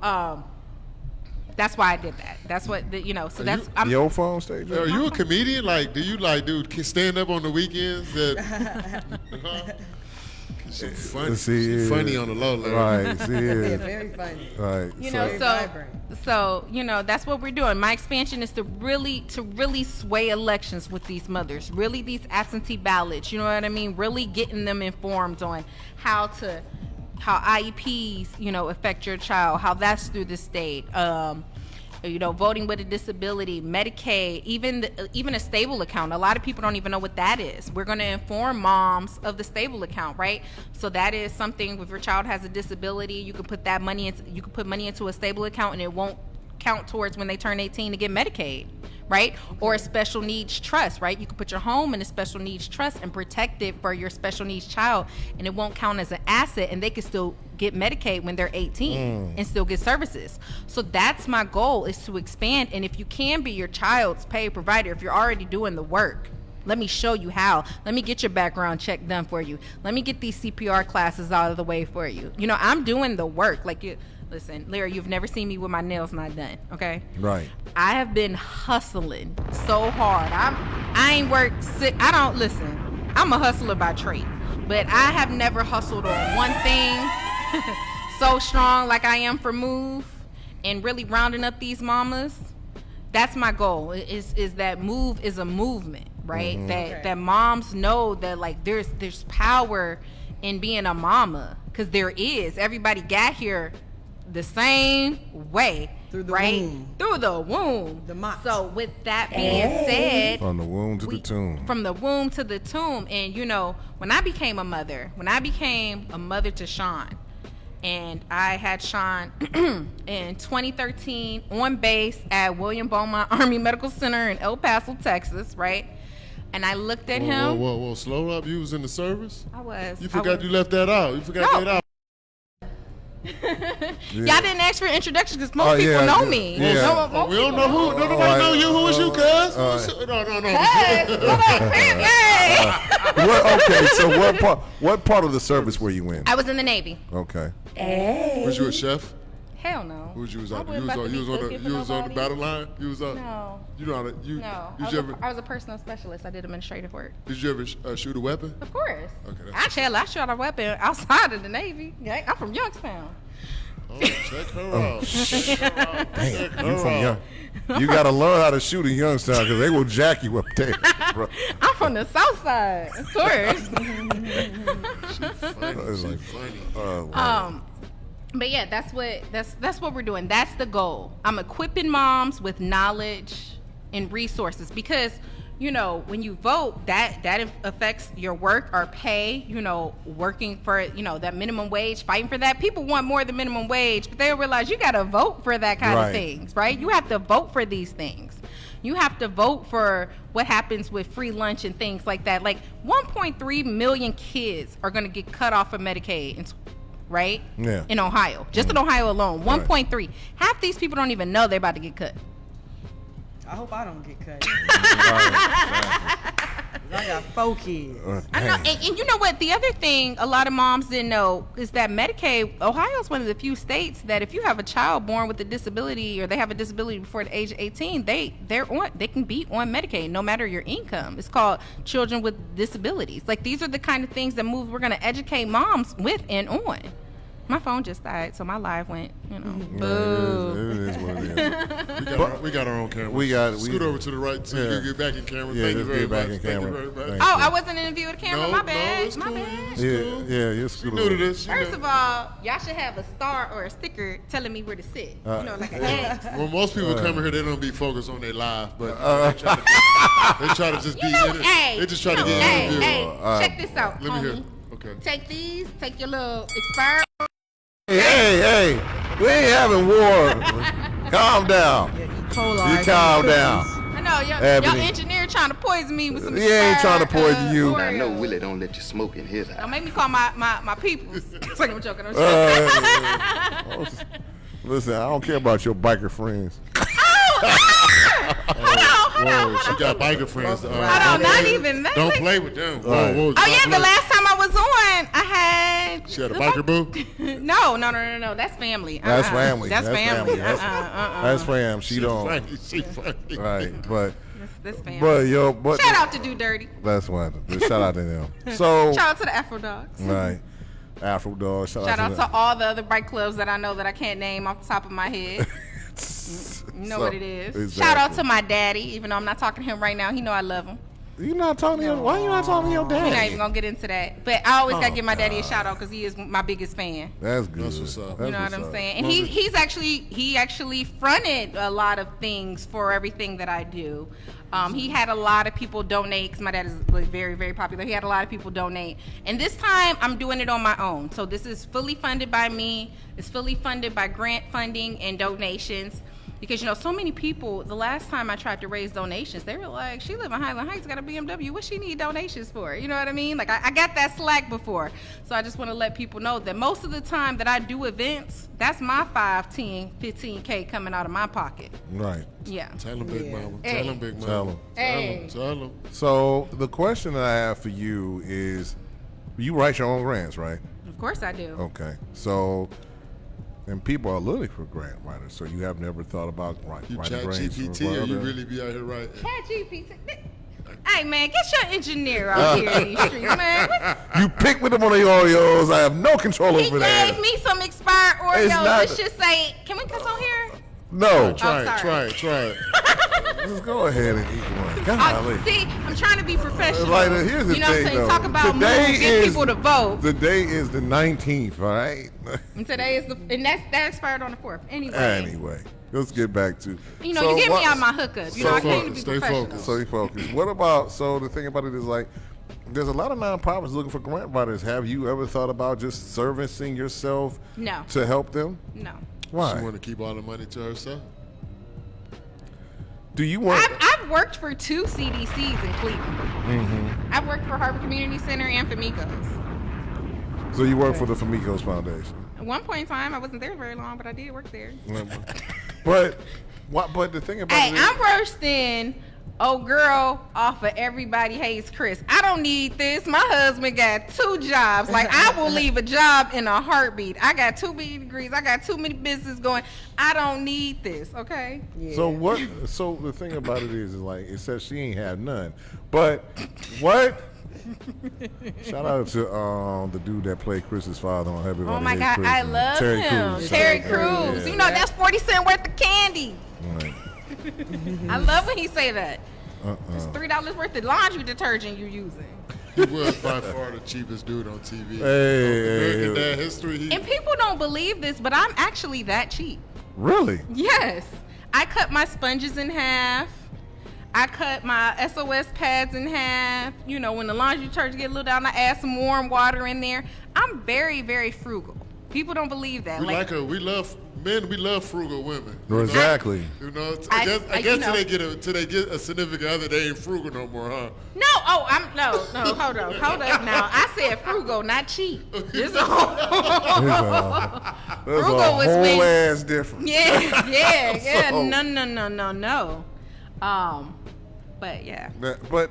that's why I did that. That's what, so that's... Your phone stayed dry? Are you a comedian? Do stand up on the weekends? She's funny on the low level. Right, she is. Yeah, very funny. Right. So that's what we're doing. My expansion is to really sway elections with these mothers, really these absentee ballots, you know what I mean? Really getting them informed on how IEPs, affect your child, how that's through the state, voting with a disability, Medicaid, even a stable account. A lot of people don't even know what that is. We're going to inform moms of the stable account, right? So that is something, if your child has a disability, you can put money into a stable account, and it won't count towards when they turn 18 to get Medicaid, right? Or a special needs trust, right? You can put your home in a special needs trust and protect it for your special needs child, and it won't count as an asset, and they can still get Medicaid when they're 18 and still get services. So that's my goal, is to expand. And if you can be your child's paid provider, if you're already doing the work, let me show you how. Let me get your background check done for you. Let me get these CPR classes out of the way for you. I'm doing the work. Listen, Larry, you've never seen me with my nails not done, okay? Right. I have been hustling so hard. I'm a hustler by trade, but I have never hustled on one thing so strong like I am for Move and really rounding up these mamas. That's my goal, is that Move is a movement, right? That moms know that there's power in being a mama, because there is. Everybody got here the same way, through the womb. Through the womb. So with that being said, from the womb to the tomb. From the womb to the tomb. And when I became a mother to Sean, and I had Sean in 2013 on base at William Beaumont Army Medical Center in El Paso, Texas, right? And I looked at him. Whoa, slow up. You was in the service? I was. You forgot you left that out. that out. Y'all didn't ask for an introduction because most people know me. Yeah. We don't know who. Nobody know you. Who is you, cuz? No. Okay, so what part of the service were you in? I was in the Navy. Okay. Was you a chef? Hell no. Who was you? You was on the battle line? You was on? No. No. I was a personal specialist. I did administrative work. Did you ever shoot a weapon? Of course. Okay. I shot a weapon outside of the Navy. I'm from Youngstown. Oh, check her out. Damn, you from Young. You got to learn how to shoot in Youngstown, because they will jack you up there. Bro. I'm from the South Side, of course. She's funny. But yeah, that's what we're doing. That's the goal. I'm equipping moms with knowledge and resources, because you know, when you vote, that affects your work or pay, you know, working for, you know, that minimum wage, fighting for that. People want more than minimum wage, but they don't realize you got to vote for that kind of things, right? You have to vote for these things. You have to vote for what happens with free lunch and things like that. Like 1.3 million kids are going to get cut off of Medicaid, right? Yeah. In Ohio. Just in Ohio alone, 1.3. Half these people don't even know they're about to get cut. I hope I don't get cut. I got 4 kids. I know, and you know what? The other thing a lot of moms didn't know is that Medicaid, Ohio is one of the few states that if you have a child born with a disability or they have a disability before the age of 18, they can be on Medicaid no matter your income. It's called Children with Disabilities. Like, these are the kind of things that we're going to educate moms with and on. My phone just died, so my live went, you know. Boo. It is what it is. We got our own camera. Scoot over to the right so you can get back in camera. Yeah, Thank you very back much. in camera. Thank you very much. Thank Oh, you. I wasn't in the view of the camera. My bad. It's My cool. bad. Yeah, you're She new to this. First of all, y'all should have a star or a sticker telling me where to sit. You know, like a X. Well, most people come in here, they don't be focused on their live, but they try to just be in it. They just try to get interviewed. Hey, check this out, Let me hear. homie. Okay. Take these. Take your little expired. Hey, we ain't having war. Calm down. You calm down. I know, your Ebony. engineer trying to poison me with some He ain't trying to poison you. Oreos. I know Willie don't let you smoke in his house. Don't make me call my peoples. It's like I'm joking. Listen, I don't care about your biker friends. Hold on. She got biker friends. Hold on, not even that. Don't play with them. Right. Whoa, Oh yeah, the last time I was on, I had. She had a biker boo? No. That's family. That's family. That's family. That's fam. She don't. She funny. Right, but That's family. but Shout out to Do Dirty. That's what. Shout out to them. So Shout out to the Afro Dogs. right, Afro Dog. Shout Shout out to to all the other bike clubs that I know that I can't name off the top of my head. You know what it is. Exactly. Shout out to my daddy, even though I'm not talking to him right now. He know I love him. You not talking to your? Why you not talking to your We're not dad? even gonna get into that. But I always gotta give my daddy a shout out because he is my biggest fan. That's good. That's what's up. You know what I'm saying? And he actually fronted a lot of things for everything that I do. He had a lot of people donate because my dad is like very, very popular. He had a lot of people donate. And this time I'm doing it on my own. So this is fully funded by me. It's fully funded by grant funding and donations. Because, you know, so many people, the last time I tried to raise donations, they were like, she live in Highland Heights, got a BMW. What she need donations for? You know what I mean? Like, I got that slack before. So I just want to let people know that most of the time that I do events, that's my 5, 10, 15K coming out of my pocket. Right. Yeah. Tell him, Big Mama. Hey. Tell him, Big Mama. Tell him. Hey. Tell him. So the question that I have for you is, you write your own grants, right? Of course I do. Okay. So, and people are looking for grant writers. So you have never thought about You writing chat grants for GPT or you other- really be out here writing? Chat GPT. Hey, man, get your engineer out here in these streets, man. You pick with them on the Oreos. I have no control He over that. gave me some expired It's Oreos. not- It should say, can we cuss on here? No. Try it, sorry. try it. Just go ahead and eat one. Golly. See, I'm trying to be professional. Like, here's the you know what I'm thing, saying? though. Talk about Today moves, get is- people to vote. Today is the 19th, all right? And today is and that expired on the 4th. Anyway. Anyway, let's get back to. You know, so you get what- me out my hookup. You know, I came to be Stay professional. focused. So you focus. What about, so the thing about it is like, there's a lot of nonprofits looking for grant writers. Have you ever thought about just servicing yourself No. to help them? No. Why? She want to keep all the money to herself? Do you want? I've worked for 2 CDCs in Cleveland. Mm-hmm. I've worked for Harvard Community Center and Famicos. So you work for the Famicos Foundation. At one point in time, I wasn't there very long, but I did work there. But what? The thing about Hey, it is, I'm worse than old girl off of Everybody Hates Chris. I don't need this. My husband got 2 jobs. Like, I will leave a job in a heartbeat. I got 2 many degrees. I got too many businesses going. I don't need this, okay? Yeah. so what? So the thing about it is like it says she ain't have none. But what? Shout out to the dude that played Chris's father on Everybody Oh my Hates God, Chris, I man. love Terry him. Crews. Terry Shout out to Crews. him. You know, that's 40 cents worth of candy. Right. I love when he say that. It's Uh-uh. $3 worth of laundry detergent you using. He was by far the cheapest dude on TV. Hey, American Dad history. And people don't believe this, but I'm actually that cheap. Really? Yes. I cut my sponges in half. I cut my SOS pads in half. You know, when the laundry detergent get a little down, I add some warm water in there. I'm very, very frugal. People don't believe that. We we love frugal women. Exactly. You know, I guess till they get a significant other, they ain't frugal no more, huh? No, hold up now. I said frugal, not cheap. This There's a frugal was whole when, ass difference. Yeah. So- No. But yeah. But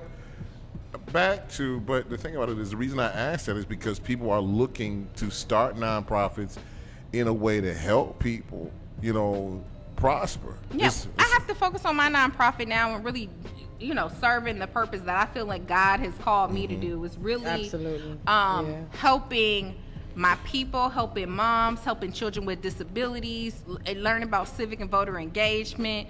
the thing about it is the reason I asked that is because people are looking to start nonprofits in a way to help people, you know, prosper. Yeah, I have to focus on my nonprofit now and really, you know, serving the purpose that I feel like God has called me to do is really Absolutely. Helping my people, helping moms, helping children with disabilities, learn about civic and voter engagement,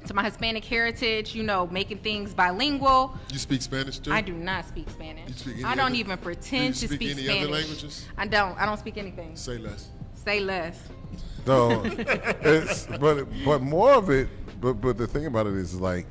to my Hispanic heritage, you know, making things bilingual. You speak Spanish too? I do not speak Spanish. You speak any I don't other- even pretend to speak any Spanish. other languages? I don't speak anything. Say less. Say less. No, but more of it. But the thing about it is like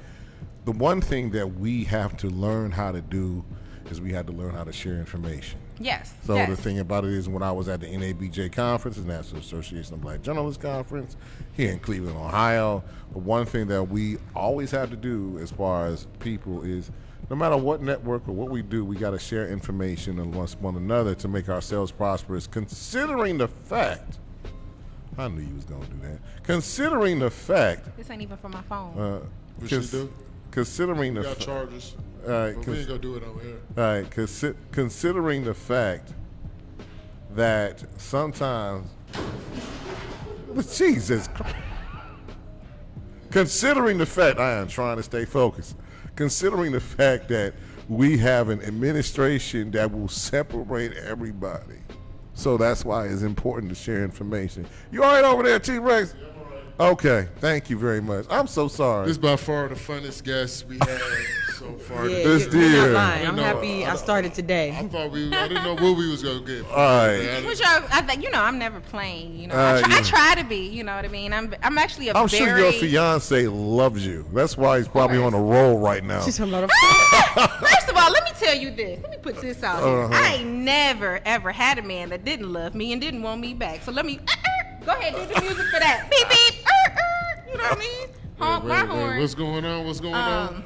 the one thing that we have to learn how to do is we have to learn how to share information. Yes. So yes. the thing about it is when I was at the NABJ conference, the National Association of Black Journalists Conference here in Cleveland, Ohio, the one thing that we always have to do as far as people is no matter what network or what we do, we got to share information amongst one another to make ourselves prosperous, considering the fact, I knew you was going to do that, considering the fact. This ain't even from my phone. What you do? Considering We the got charges. All right, But we ain't gonna do it over here. all right, considering the fact that sometimes, Jesus Christ. Considering the fact, I am trying to stay focused. Considering the fact that we have an administration that will separate everybody. So that's why it's important to share information. You all right over there, T-Rex? Okay, thank you very much. I'm so sorry. This is by far the funnest guest we had so far. Yeah, This you're not year. lying. I'm happy I started today. I didn't know what we was gonna get. All right. Which I'm never playing. You know, I try to be. You know what I mean. I'm actually a I'm very. sure your fiance loves you. That's why he's probably on a roll right now. She's talking about First of all, let me tell you this. Let me put this out here. I ain't never ever had a man that didn't love me and didn't want me back. So let me go ahead, do the music for that. Beep beep. You know what I mean? Honk my horn. What's going on? What's going on?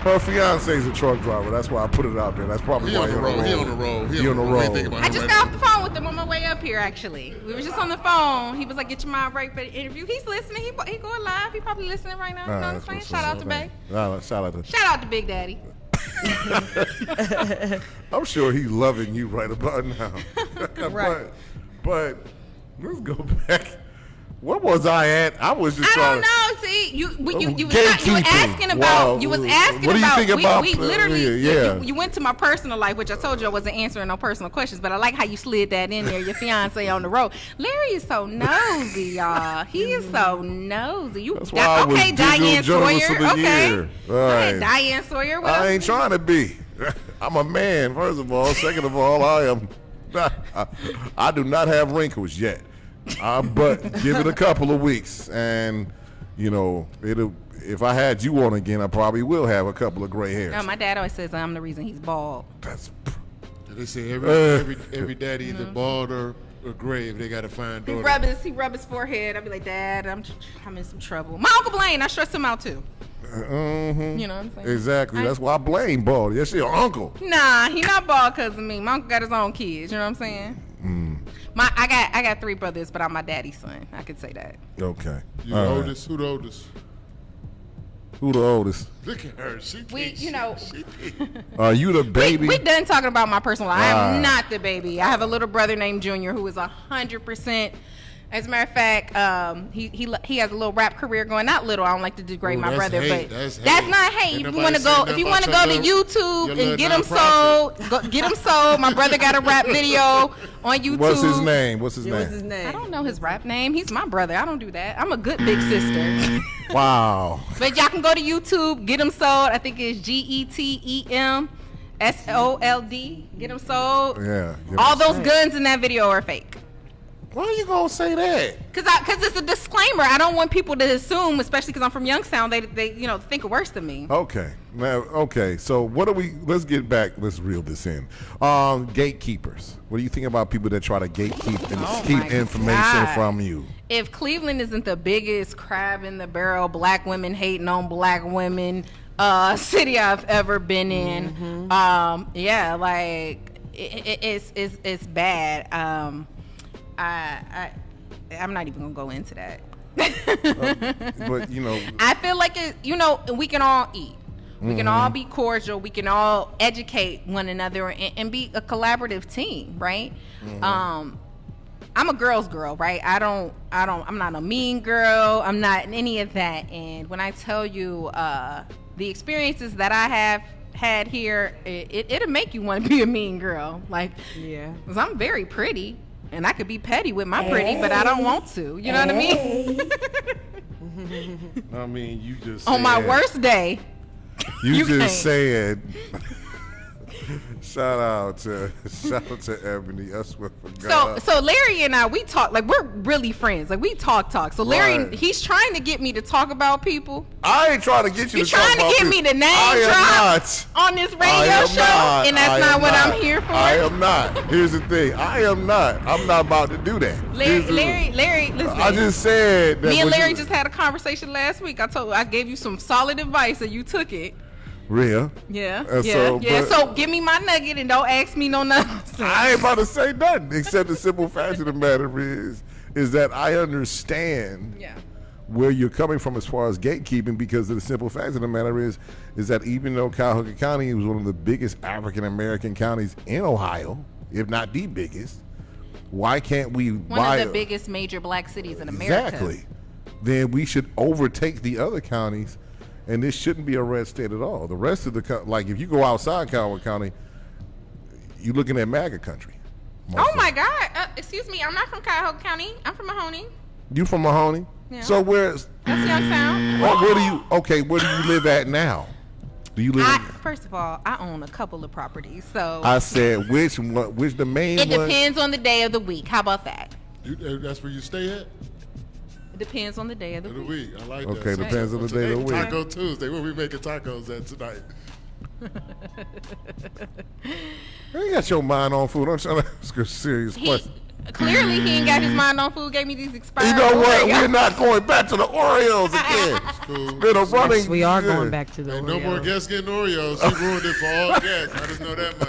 Her fiance's a truck driver. That's why I put it out there. That's probably He why on the you're road. He on the road. He on the We ain't thinking road. about I him just right got now. off the phone with him on my way up here. Actually, we were just on the phone. He was like, "Get your mind right for the interview." He's listening. He going live. He probably listening right now. You know what I'm saying? Shout out to Bay. Shout out to Big Daddy. I'm sure he's loving you right about now. Right. But let's go back. What was I at? I was just I trying don't know. See, you were Gatekeeping. asking about. Wow. You was asking What do you about. think about- we literally. yeah. You went to my personal life, which I told you I wasn't answering no personal questions. But I like how you slid that in there. Your fiance on the road. Larry is so nosy, y'all. He is so nosy. You That's why I was okay, digital Diane journalist Sawyer? of the Okay, year. go All ahead, right. Diane Sawyer. What I else? ain't trying to be. I'm a man, first of all. Second of all, I am. I do not have wrinkles yet. But give it a couple of weeks, and you know it'll. If I had you on again, I probably will have a couple of gray hairs. No, my dad always says I'm the reason he's bald. That's They say every daddy either bald or gray if they got a fine He daughter. rub his forehead. I'd be like, Dad, I'm in some trouble. My Uncle Blaine, I stress him out too. You know what I'm saying? Exactly. That's why I blame bald. That's your uncle. Nah, he not bald because of me. My uncle got his own kids. You know what I'm saying? I got 3 brothers, but I'm my daddy's son. I could say that. Okay. You the oldest? Who the oldest? Who the oldest? Look at her. She thinks Are you the baby? We done talking about my personal life. I Ah. am not the baby. I have a little brother named Junior who is 100%. As a matter of fact, he has a little rap career going. Not little. I don't like to degrade Oh, my that's brother, hate. but That's that's hate. not hate. Ain't If you nobody want to saying go, nothing if you about want to your go to little- YouTube your and get little him sold, nonprofit. get him sold. My brother got a rap video on YouTube. What's his name? What's his What's name? his name? I don't know his rap name. He's my brother. I don't do that. I'm a good big sister. Wow. But y'all can go to YouTube, get him sold. I think it's GETEM SOLD. Get him sold. Yeah. All those guns in that video are fake. Why are you gonna say that? Cause it's a disclaimer. I don't want people to assume, especially because I'm from Youngstown, they think worse than me. Okay. Now, okay. So what do we? Let's get back. Let's reel this in. Gatekeepers. What do you think about people that try to gatekeep and keep information from you? If Cleveland isn't the biggest crab in the barrel, black women hating on black women city I've ever been in, yeah, like it's bad. I'm not even gonna go into that. But I feel like we can all eat. We can all be cordial. We can all educate one another and be a collaborative team, right? I'm a girl's girl, right? I'm not a mean girl. I'm not any of that. And when I tell you the experiences that I have had here, it'll make you want to be a mean girl. Like, yeah, 'cause I'm very pretty. And I could be petty with my pretty, but I don't want to. You know what I mean? I mean, you just on my worst day. You just said. Shout out to Ebony. I swear for God. So Larry and I, we talk like we're really friends. Like we talk. So Larry, he's trying to get me to talk about people. I ain't trying to get you to talk about people. You're trying to get me to name drop on this radio show, and that's not what I'm here for. I am not. Here's the thing. I am not. I'm not about to do that. Larry, listen. I just said that. Me and Larry just had a conversation last week. I gave you some solid advice, and you took it. Real. Yeah. So give me my nugget and don't ask me no nonsense. I ain't about to say nothing except the simple fact of the matter is that I understand where you're coming from as far as gatekeeping, because the simple fact of the matter is that even though Cuyahoga County was one of the biggest African American counties in Ohio, if not the biggest, why can't we one of the biggest major black cities in America? Exactly. Then we should overtake the other counties. And this shouldn't be a red state at all. The rest of the like, if you go outside Cuyahoga County, you're looking at MAGA country. Oh my God! Excuse me, I'm not from Cuyahoga County. I'm from Mahoney. You from Mahoney? Yeah. So where's? That's Youngstown. Where do you? Okay, where do you live at now? Do you live? First of all, I own a couple of properties. So I said which the main? It depends on the day of the week. How about that? That's where you stay at? Depends on the day of the week. I like that. Okay, depends on the day of the week. Taco Tuesday. Where we making tacos at tonight? You got your mind on food. I'm trying to ask a serious question. Clearly, he ain't got his mind on food. Gave me these expired. You know what? Oreos. We're not going back to the Oreos again. Cool. Yes, we are going back to the Oreos. No more guests getting Oreos. She ruined it for all guests. I just know that much.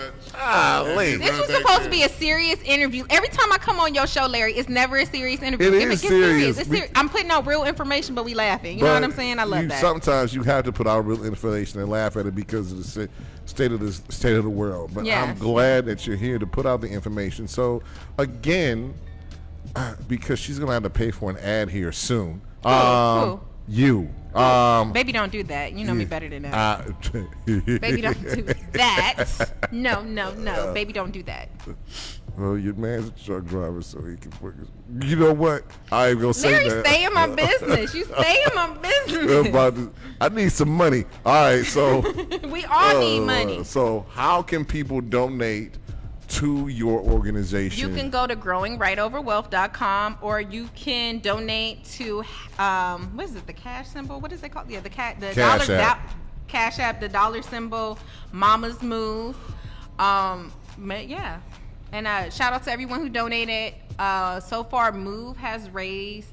This was supposed to be a serious interview. Every time I come on your show, Larry, it's never a serious interview. It if is it gets serious. It's serious. I'm putting out real information, but we laughing. You know what I'm saying? I love that. Sometimes you have to put out real information and laugh at it because of the state of the world. But I'm glad that you're here to put out the information. So again, because she's gonna have to pay for an ad here soon. Who? You. Baby, don't do that. You know me better than that. Baby, don't do that. No. Baby, don't do that. Well, your man's a truck driver, so he can put. You know what? I ain't gonna say Larry, that. stay in my business. You stay in my business. I need some money. All right, so we all need money. So how can people donate to your organization? You can go to growingrightoverwealth.com, or you can donate to what is it, the cash symbol? What is it called? Yeah, the cash app. Cash app, the dollar symbol, Mama's Move. Yeah. And shout out to everyone who donated. So far, Move has raised,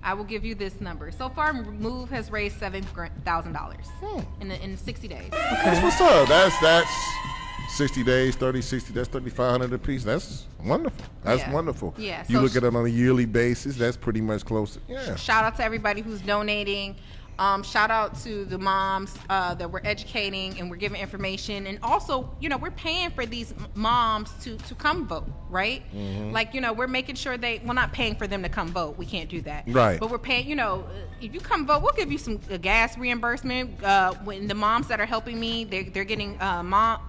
I will give you this number. So far, Move has raised $7,000 in 60 days. That's what's up. That's 60 days, 30, 60, that's $3,500 a piece. That's wonderful. That's wonderful. Yeah. You look at it on a yearly basis, that's pretty much close. Yeah. Shout out to everybody who's donating. Shout out to the moms that we're educating and we're giving information. And also, we're paying for these moms to come vote, right? Mm-hmm. Like, we're making sure we're not paying for them to come vote. We can't do that. Right. But we're paying, if you come vote, we'll give you some gas reimbursement. When the moms that are helping me, they're getting,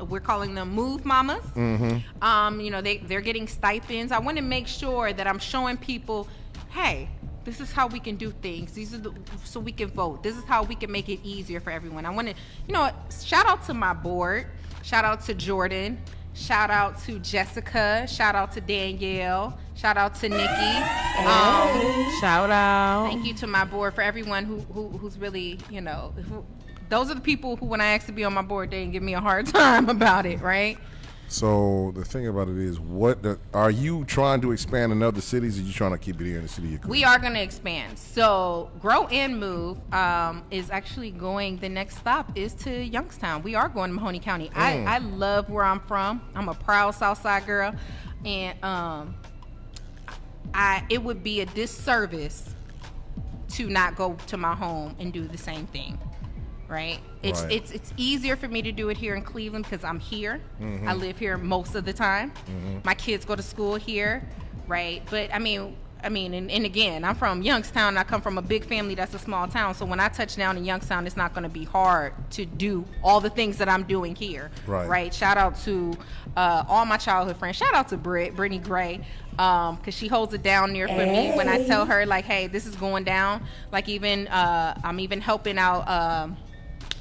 we're calling them Move Mamas. Mm-hmm. They're getting stipends. I want to make sure that I'm showing people, hey, this is how we can do things. These are so we can vote. This is how we can make it easier for everyone. I want to, shout out to my board. Shout out to Jordan. Shout out to Jessica. Shout out to Danielle. Shout out to Nikki. Shout out. Thank you to my board, for everyone who's really, those are the people who, when I asked to be on my board, they didn't give me a hard time about it, right? So the thing about it is, are you trying to expand in other cities, or are you trying to keep it here in the city of Cleveland? We are going to expand. So Grow and Move is actually going, the next stop is to Youngstown. We are going to Mahoney County. I love where I'm from. I'm a proud Southside girl. And it would be a disservice to not go to my home and do the same thing. Right? It's easier for me to do it here in Cleveland because I'm here. I live here most of the time. My kids go to school here, right? But I mean, and again, I'm from Youngstown. I come from a big family that's a small town. So when I touch down in Youngstown, it's not going to be hard to do all the things that I'm doing here. Right? Shout out to all my childhood friends. Shout out to Brittany Gray, because she holds it down there for me when I tell her, like, hey, this is going down. Like, even I'm even helping out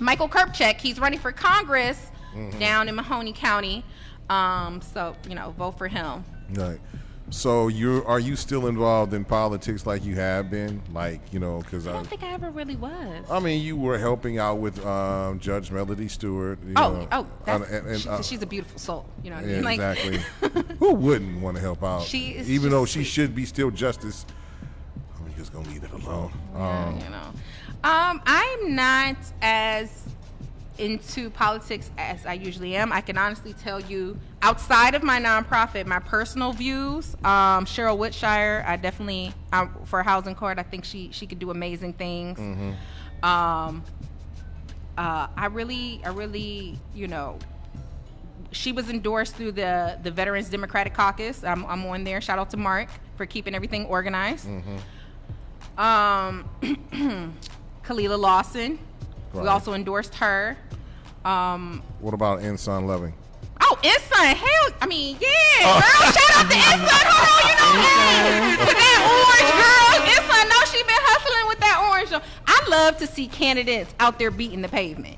Michael Kirkcheck. He's running for Congress down in Mahoney County. So, vote for him. Right. So are you still involved in politics like you have been? Like, because I don't think I ever really was. I mean, you were helping out with Judge Melody Stewart. She's a beautiful soul. You know what I mean? Like, exactly. Who wouldn't want to help out? Even though she should be still justice. I'm just going to leave it alone. I'm not as into politics as I usually am. I can honestly tell you, outside of my nonprofit, my personal views, Cheryl Woodshire, I definitely, for Housing Court, I think she could do amazing things. I really, she was endorsed through the Veterans Democratic Caucus. I'm on there. Shout out to Mark for keeping everything organized. Kalila Lawson, we also endorsed her. What about Ensign Loving? Oh, Ensign, hell, I mean, yeah, girl, shout out to Ensign. Hold on, with that orange, girl. Ensign, no, she been hustling with that orange. I love to see candidates out there beating the pavement.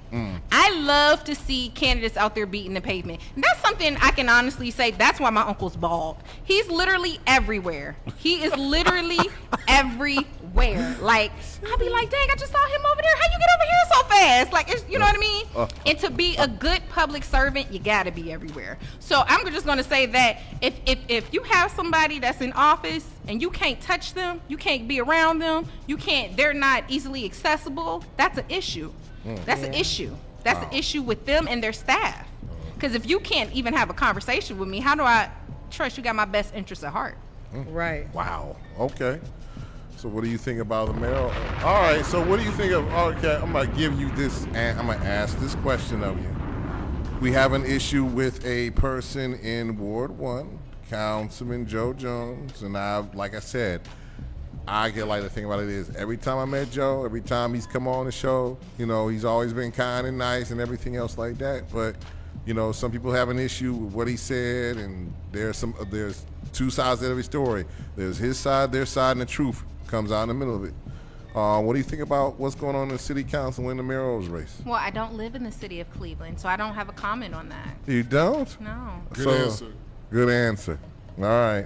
I love to see candidates out there beating the pavement. And that's something I can honestly say, that's why my uncle's bald. He's literally everywhere. He is literally everywhere. Like, I'll be like, dang, I just saw him over there. How you get over here so fast? Like, you know what I mean? And to be a good public servant, you gotta be everywhere. So I'm just gonna say that if you have somebody that's in office and you can't touch them, you can't be around them, they're not easily accessible, that's an issue. That's an issue. That's an issue with them and their staff. Because if you can't even have a conversation with me, how do I trust you got my best interests at heart? Right. Wow. Okay. So what do you think about the mayor? All right. So what do you think of? Okay, I'm gonna give you this, and I'm gonna ask this question of you. We have an issue with a person in Ward 1, Councilman Joe Jones, and like I said, I get like the thing about it is every time I met Joe, every time he's come on the show, he's always been kind and nice and everything else like that. But some people have an issue with what he said, and there's two sides of every story. There's his side, their side, and the truth comes out in the middle of it. What do you think about what's going on in the city council in the mayor's race? Well, I don't live in the city of Cleveland, so I don't have a comment on that. You don't? No. Good answer. Good answer. All right.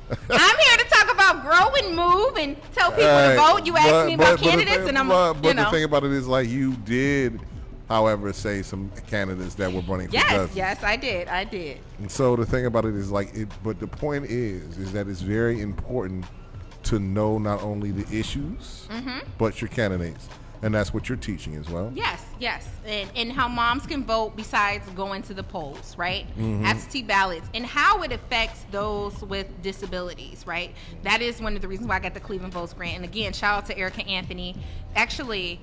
I'm here to talk about grow and move and tell people to vote. You asked me about candidates, and I'm, But the thing about it is, like, you did, however, say some candidates that were running for justice. Yes, I did. And so the thing about it is, like, but the point is that it's very important to know not only the issues, but your candidates. And that's what you're teaching as well. Yes. And how moms can vote besides going to the polls, right? Absentee ballots, and how it affects those with disabilities, right? That is one of the reasons why I got the Cleveland Votes grant. And again, shout out to Erica Anthony. Actually,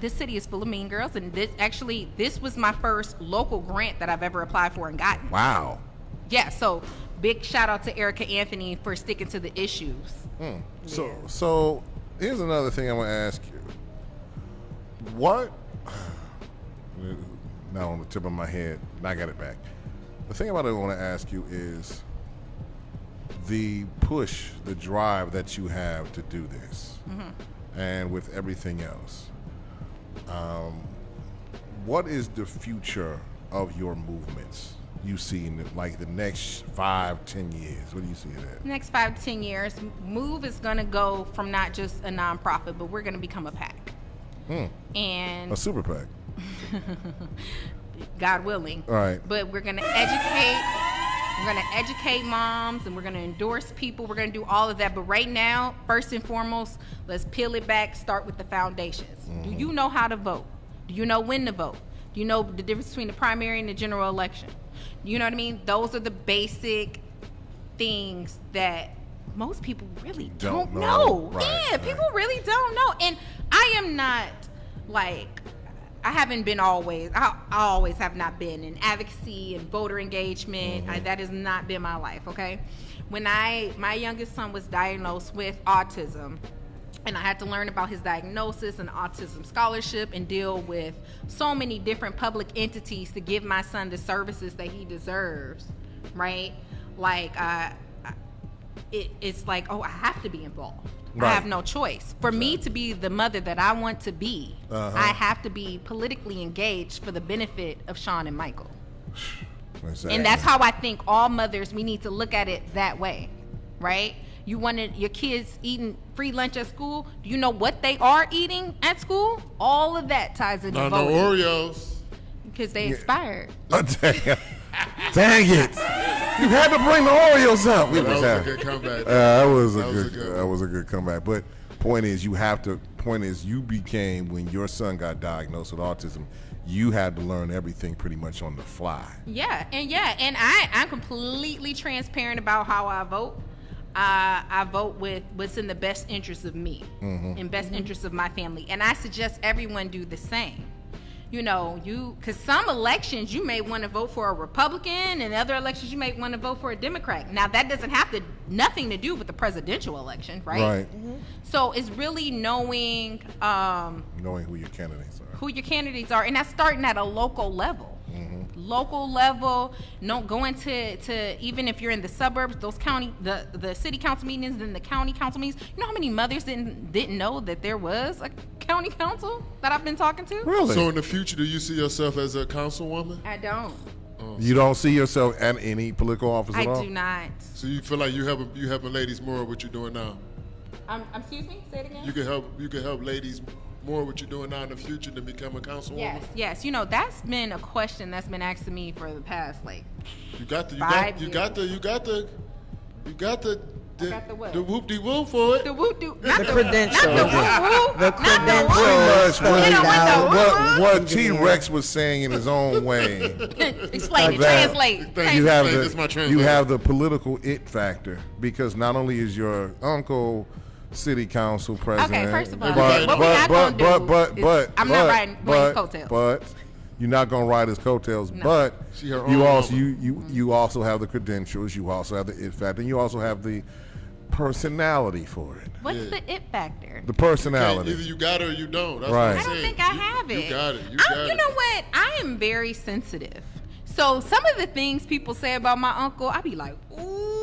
this city is full of mean girls, and this was my first local grant that I've ever applied for and gotten. Wow. Yeah, so big shout out to Erica Anthony for sticking to the issues. So here's another thing I want to ask you. What? Now on the tip of my head, I got it back. The thing about it I want to ask you is the push, the drive that you have to do this, and with everything else. What is the future of your movements you see in the next 5-10 years? What do you see that? Next 5 to 10 years, Move is going to go from not just a nonprofit, but we're going to become a PAC. And a super PAC. God willing. All right. But we're going to educate. We're going to educate moms, and we're going to endorse people. We're going to do all of that. But right now, first and foremost, let's peel it back, start with the foundations. Do you know how to vote? Do you know when to vote? Do you know the difference between the primary and the general election? You know what I mean? Those are the basic things that most people really don't know. Right, yeah, people really don't know. And I am not I haven't been always. I always have not been in advocacy and voter engagement. That has not been my life. Okay, when my youngest son was diagnosed with autism, and I had to learn about his diagnosis and autism scholarship and deal with so many different public entities to give my son the services that he deserves. Right, it's like, oh, I have to be involved. Right. I have no choice. For me to be the mother that I want to be, I have to be politically engaged for the benefit of Sean and Michael. Exactly. And that's how I think all mothers, we need to look at it that way, right? You wanted your kids eating free lunch at school. Do you know what they are eating at school? All of that ties into voting. No Oreos. Because they expired. Dang it. You had to bring the Oreos up. That was a good comeback. That was a good comeback. But point is, you became, when your son got diagnosed with autism, you had to learn everything pretty much on the fly. And I'm completely transparent about how I vote. I vote with what's in the best interest of me, in best interest of my family. And I suggest everyone do the same. You know, because some elections you may want to vote for a Republican, and other elections you may want to vote for a Democrat. Now that doesn't have nothing to do with the presidential election, right? Right. So it's really knowing who your candidates are. And that's starting at a local level. Local level, going to even if you're in the suburbs, those the city council meetings and the county council meetings. You know how many mothers didn't know that there was a county council that I've been talking to? Really? So in the future, do you see yourself as a councilwoman? I don't. You don't see yourself at any political office at all? I do not. So you feel like you helping ladies more what you're doing now? Excuse me? Say it again? You can help ladies more what you're doing now in the future to become a councilwoman? Yes. You know, that's been a question that's been asked to me for the past you got the whoop-de-whoop for it. The whoop-de-whoop. The credentials. Not the whoop-whoop. The credentials. What T-Rex was saying in his own way. Explain it. Translate. You have the political it factor, because not only is your uncle city council president. Okay, first of all, what we're not going to do is I'm not riding his coattails. But you're not going to ride his coattails. No. But you also have the credentials. You also have the it factor. And you also have the personality for it. What's the it factor? The personality. Either you got it or you don't. That's right. What I'm I don't think I have it. You got it. You know what? I am very sensitive. So some of the things people say about my uncle, I be like, ooh.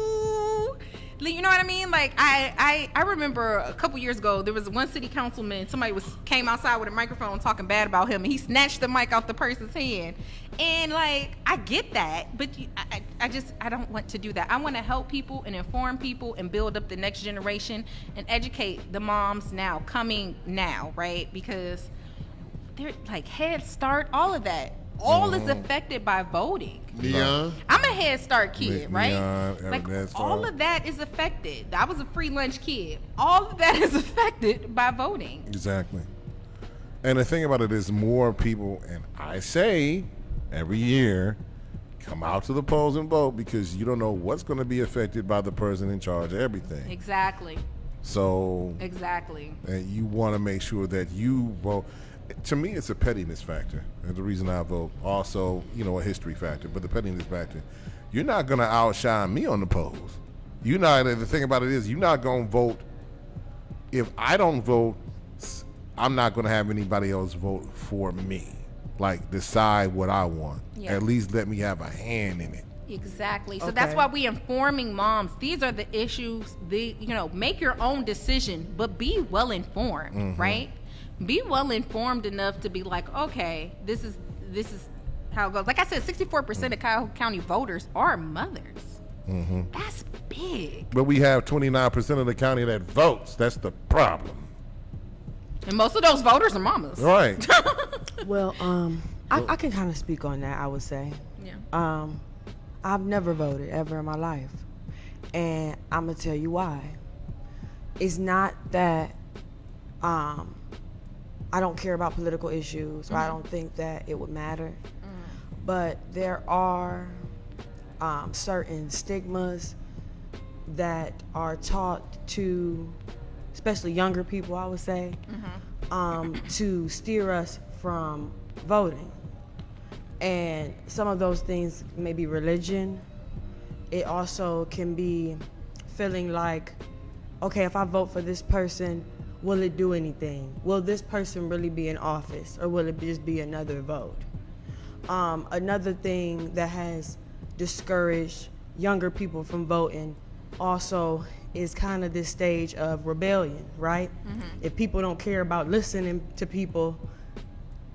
You know what I mean? Like I remember a couple years ago, there was one city councilman. Somebody came outside with a microphone talking bad about him, and he snatched the mic out the person's hand. And I get that, but I don't want to do that. I want to help people and inform people and build up the next generation and educate the moms coming now, right? Because they're like Head Start, all of that. All is affected by voting. Neon. I'm a Head Start kid, right? Neon, all of that is affected. I was a free lunch kid. All of that is affected by voting. Exactly. And the thing about it is, more people, and I say every year, come out to the polls and vote, because you don't know what's going to be affected by the person in charge of everything. Exactly. So. Exactly. And you want to make sure that you vote. To me, it's a pettiness factor. That's the reason I vote. Also, a history factor, but the pettiness factor. You're not going to outshine me on the polls. The thing about it is, you're not going to vote. If I don't vote, I'm not going to have anybody else vote for me. Like, decide what I want. Yeah. At least let me have a hand in it. Exactly. So that's why we informing moms. These are the issues. Make your own decision, but be well informed, right? Be well informed enough to be like, okay, this is how it goes. Like I said, 64% of Cuyahoga County voters are mothers. That's big. But we have 29% of the county that votes. That's the problem. And most of those voters are mamas. Right. Well, I can kind of speak on that, I would say. Yeah. I've never voted ever in my life. And I'm going to tell you why. It's not that I don't care about political issues, or I don't think that it would matter. But there are certain stigmas that are taught to, especially younger people, I would say, to steer us from voting. And some of those things may be religion. It also can be feeling like, okay, if I vote for this person, will it do anything? Will this person really be in office, or will it just be another vote? Another thing that has discouraged younger people from voting also is kind of this stage of rebellion, right? If people don't care about listening to people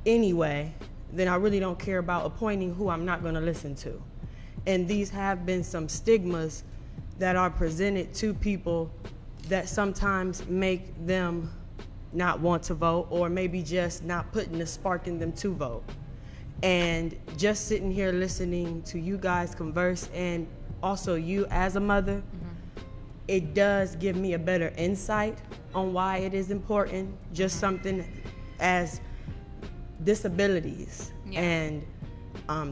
anyway, then I really don't care about appointing who I'm not going to listen to. And these have been some stigmas that are presented to people that sometimes make them not want to vote, or maybe just not putting the spark in them to vote. And just sitting here listening to you guys converse, and also you as a mother, it does give me a better insight on why it is important. Just something as disabilities and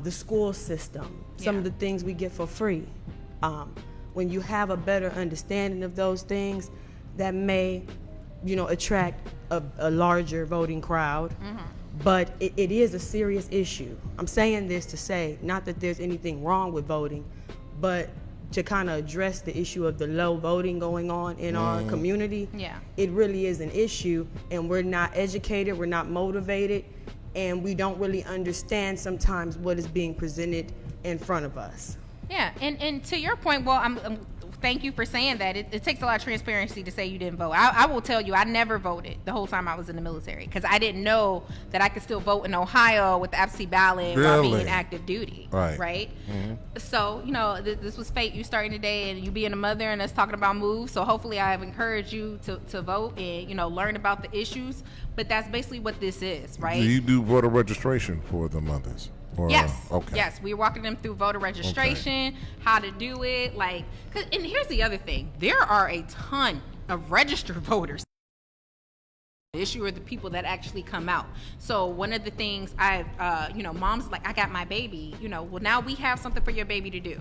the school system, some of the things we get for free. When you have a better understanding of those things, that may, attract a larger voting crowd. But it is a serious issue. I'm saying this to say, not that there's anything wrong with voting, but to kind of address the issue of the low voting going on in our community. It really is an issue, and we're not educated, we're not motivated, and we don't really understand sometimes what is being presented in front of us. Yeah, and to your point, well, I'm thank you for saying that. It takes a lot of transparency to say you didn't vote. I will tell you, I never voted the whole time I was in the military, because I didn't know that I could still vote in Ohio with the absentee ballot while being active duty. Right? So, this was fate. You starting today, and you being a mother, and us talking about moves. So hopefully I have encouraged you to vote and, learn about the issues. But that's basically what this is, right? Do you do voter registration for the mothers? Yes. Okay. Yes, we're walking them through voter registration, how to do it. And here's the other thing: there are a ton of registered voters. The issue are the people that actually come out. So one of the things moms like, I got my baby. Well, now we have something for your baby to do.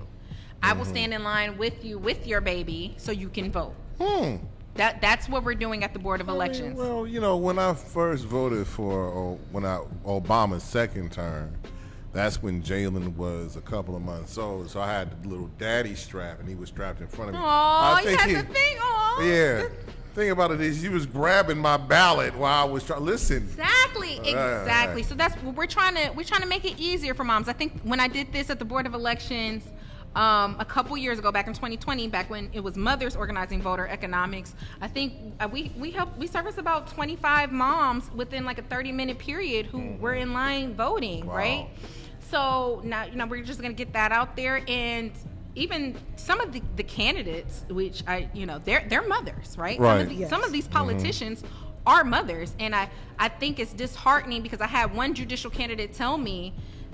I will stand in line with you with your baby so you can vote. That's what we're doing at the Board of Elections. Well, when I first voted for Obama's second term, that's when Jalen was a couple of months old, so I had the little daddy strap, and he was strapped in front of me. Oh, you had the thing on. Yeah. Thing about it is, he was grabbing my ballot while I was trying. Listen. Exactly. So that's what we're trying to make it easier for moms. I think when I did this at the Board of Elections a couple years ago, back in 2020, back when it was mothers organizing voter economics, I think we serviced about 25 moms within like a 30-minute period who were in line voting, right? So now, we're just going to get that out there. And even some of the candidates, which they're mothers, right? Some of these politicians are mothers. And I think it's disheartening, because I had one judicial candidate tell me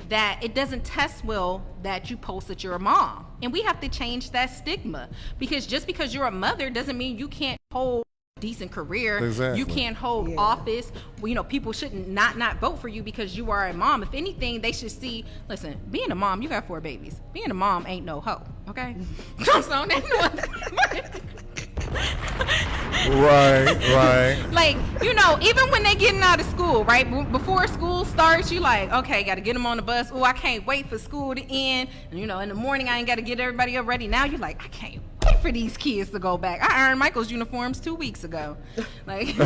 that it doesn't test well that you post that you're a mom. And we have to change that stigma, because just because you're a mother doesn't mean you can't hold decent career. Exactly. You can't hold office. Well, people shouldn't not vote for you because you are a mom. If anything, they should see, listen, being a mom, you got 4 babies. Being a mom ain't no hoe, okay? So Right. Like, even when they getting out of school, right? Before school starts, you like, okay, got to get them on the bus. Oh, I can't wait for school to end. And, in the morning, I ain't got to get everybody up ready. Now you're like, I can't wait for these kids to go back. I ironed Michael's uniforms 2 weeks ago. Like,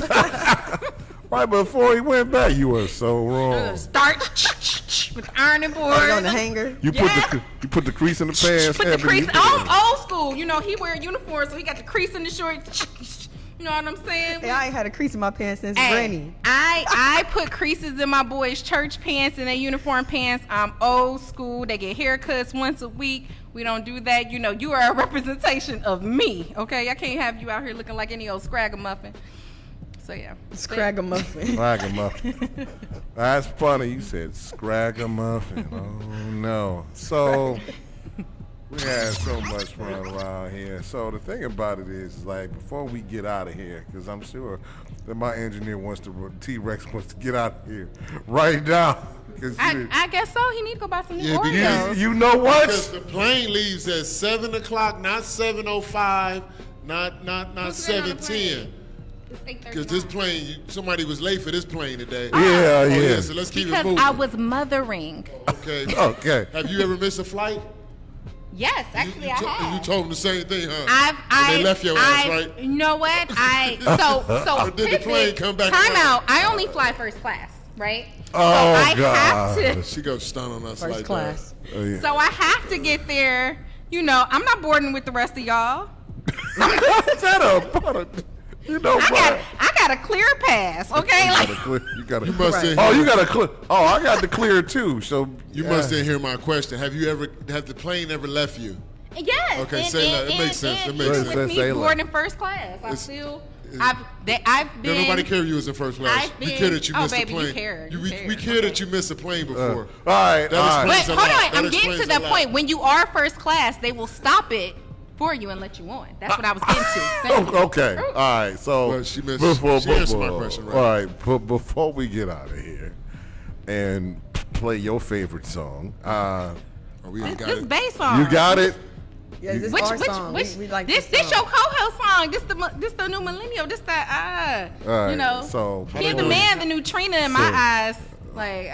right before he went back, you were so wrong. Start with the ironing board on the hanger. You put the crease in the pants. Put the crease. Old school. He wear a uniform, so he got the crease in the shorts. You know what I'm saying? Hey, I ain't had a crease in my pants since Hey, Granny. I put creases in my boys' church pants and their uniform pants. I'm old school. They get haircuts once a week. We don't do that. You know, you are a representation of me, okay? I can't have you out here looking like any old scragamuffin. So, yeah. Scragamuffin. Scragamuffin. That's funny. You said scragamuffin. Oh, no. So, we had so much fun around here. So, the thing about it is, like, before we get out of here, because I'm sure that my engineer T-Rex wants to get out of here right now. I guess so. He need to go buy some new Yeah, Oreos. You know what? Because the plane leaves at 7 o'clock, not 7:05, not 7:10. Because this plane, somebody was late for this plane today. Yeah. So let's keep it Because moving. I was mothering. Okay. Okay. Have you ever missed a flight? Yes, actually, I have. You told them the same thing, huh? When they left your ass, right? You know what? So Did the plane come back? Time out. I only fly first class, right? Oh, so I God. have to. She goes stun on us First like class. Oh, yeah. So I have to get there. You know, I'm not boarding with the rest of y'all. Shut up. You know what? I got a clear pass, okay? Like, You got You must to. have- Oh, you got to clear. Oh, I got to clear too. So You must didn't hear my question. Have the plane ever left you? yes. Okay, and, say that. It and- makes sense. and It makes even sense. with me Say that. boarding first class, I've No, been. nobody cared you was in first class. I've You been- care that you oh, missed baby, the you plane. care. You we care. care that you missed a plane before. all right. That All right. But explains a hold lot. on, That I'm getting to explains that a lot. point. When you are first class, they will stop it for you and let you on. That's what I was getting to. Oh, okay. All right. So Well, she answered my question right. All right. Before we get out of here and play your favorite song, We ain't got This it. bass song. you got it. Yeah, this is our song. We like this song. your co-host song. This the new millennial. This that All right, you know. so He's the man, the new Trina in my eyes. Like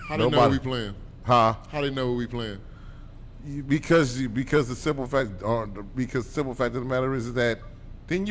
How they know Nobody- we playing? Huh? How they know what we playing? Because the simple fact of the matter is that then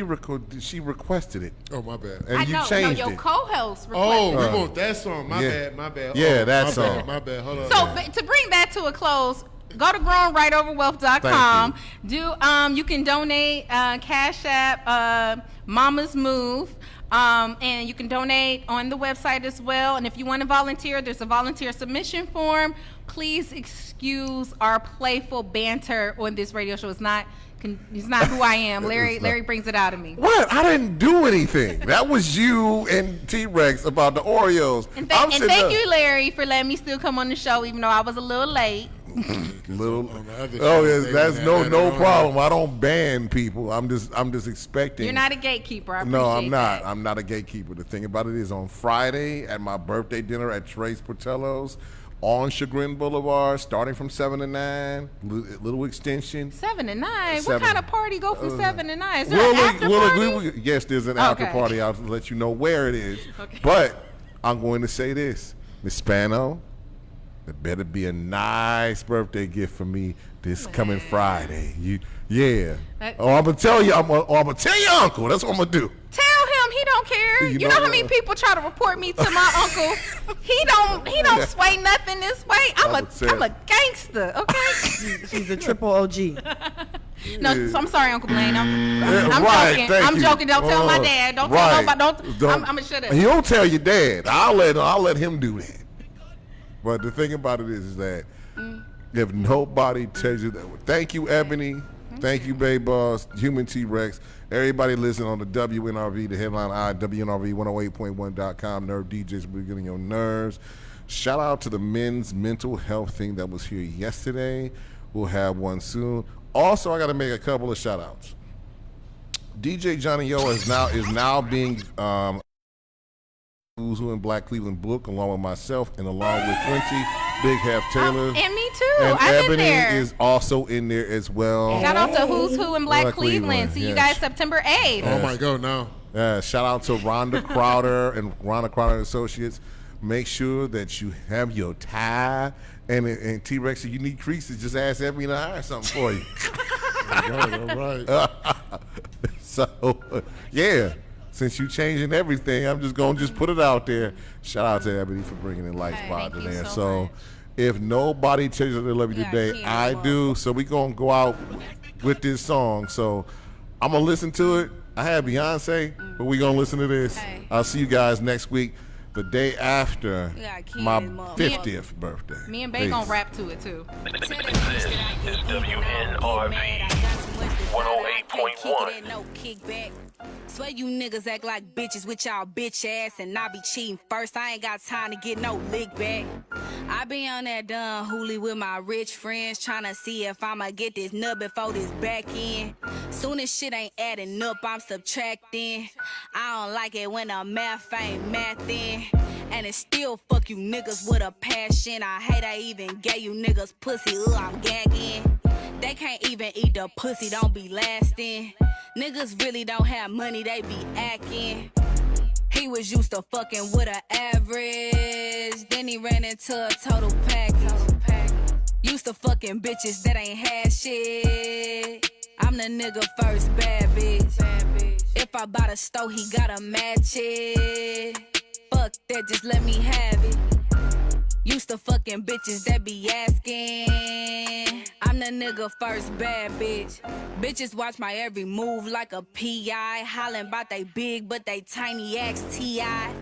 she requested it Oh, my bad. and I you know, changed your it. co-host Oh, requested. we want that song. My Yeah. bad. Yeah, Oh, that my song. Bad, my bad. Hold on. So but to bring that to a close, go to growingrightoverwealth.com. You can donate Cash App Mama's Move. And you can donate on the website as well. And if you want to volunteer, there's a volunteer submission form. Please excuse our playful banter on this radio show. It's not who I am. Larry brings it out of me. What? I didn't do anything. That was you and T-Rex about the Oreos. And thank you, Larry, for letting me still come on the show, even though I was a little late. Little. On the other Oh show, yes, they that's had no that on. problem. I don't ban people. I'm just expecting. You're not a gatekeeper. I appreciate No, I'm not. that. I'm not a gatekeeper. The thing about it is, on Friday at my birthday dinner at Trace Portello's on Chagrin Boulevard, starting from 7 to 9, little extension. 7 to 9. What 7. kind of party go from 7 to 9? Is there an after party? Yes, there's an after Okay. party. I'll let you know where it is. Okay. But I'm going to say this, Miss Spano, it better be a nice birthday gift for me this coming Friday. Yeah. I'm gonna tell you. I'm gonna tell your uncle. That's what I'm gonna do. Tell him he don't care. You You know know how many what? people try to report me to my uncle? He don't sway nothing this way. I'm a gangster, okay? She's a triple OG. No, so I'm sorry, Uncle Blaine. I'm right, joking. thank I'm you. joking. Don't tell my dad. Don't Right. tell nobody. I'm gonna shut up. He don't tell your dad. I'll let him do that. But the thing about it is that if nobody tells you that, thank you, Ebony. Thank you, Bay Boss, Human T-Rex. Everybody listen on the WNRV, the headline I, WNRV108.1.com. Nerve DJs will be getting your nerves. Shout out to the men's mental health thing that was here yesterday. We'll have one soon. Also, I got to make a couple of shout outs. DJ Johnny O is now being Who's Who in Black Cleveland book, along with myself and along with Quincy, Big Half Taylor. And me too. And I'm in Ebony there. is also in there as well. Shout out to Who's Who in Black Black Cleveland. Cleveland, See you yes. guys September 8th. Oh my God, now. Shout out to Rhonda Crowder and Rhonda Crowder and Associates. Make sure that you have your tie. And T-Rex, if you need creases, just ask Ebony to hire something for you. All right. So, yeah. Since you changing everything, I'm just going to put it out there. Shout out to Ebony for bringing in Light Spot thank in you there. so So, much. if nobody tells you they love you Yeah, today, Kiara I Wolf. do. So we going to go out with this song. So, I'm going to listen to it. I had Beyonce, but we gonna listen to this. Hey. I'll see you guys next week, the day after We gotta keep my it up. 50th birthday. Me and Bay Peace. gonna rap to it too. This is WNRV 108.1. No kickback. Swear you niggas act like bitches with y'all bitch ass, and I be cheating first. I ain't got time to get no lick back. I be on that dumb hoolie with my rich friends, tryna see if I'ma get this nut before this back end. Soon as shit ain't adding up, I'm subtracting. I don't like it when the math ain't mathing. And it still fuck you niggas with a passion. I hate I even gave you niggas pussy, I'm gagging. They can't even eat the pussy, don't be lasting. Niggas really don't have money, they be acting. He was used to fucking with an average, then he ran into a total package. Used to fucking bitches that ain't had shit. I'm the nigga first bad bitch. If I buy the stove, he gotta match it. Fuck that, just let me have it. Used to fucking bitches that be asking. I'm the nigga first bad bitch. Bitches watch my every move like a PI. Hollin' about they big, but they tiny ass T.I.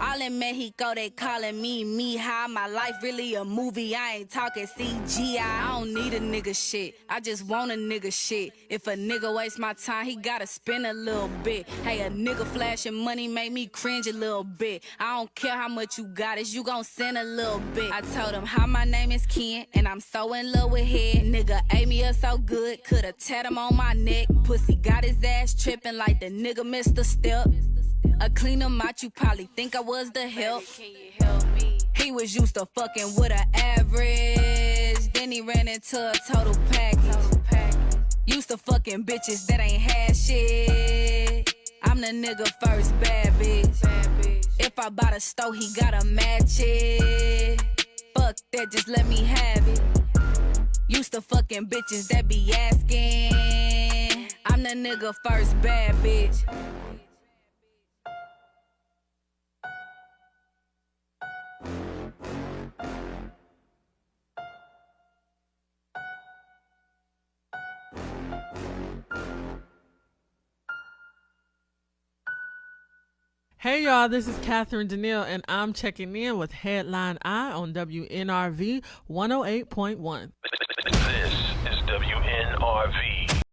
All in Mexico, they calling me high. My life really a movie, I ain't talking CGI. I don't need a nigga shit, I just want a nigga shit. If a nigga waste my time, he gotta spend a little bit. Hey, a nigga flashing money make me cringe a little bit. I don't care how much you got, is you gon' send a little bit. I told him how my name is Ken, and I'm so in love with head. Nigga ate me up so good, coulda tat him on my neck. Pussy got his ass tripping like the nigga missed a step. A clean him out, you probably think I was the help. Can you help me? He was used to fucking with an average, then he ran into a total package. Used to fucking bitches that ain't had shit. I'm the nigga first bad bitch. If I buy the stove, he gotta match it. Fuck that, just let me have it. Used to fucking bitches that be asking. I'm the nigga first bad bitch. Hey y'all, this is Catherine Danielle, and I'm checking in with Headline Eye on WNRV 108.1. This is WNRV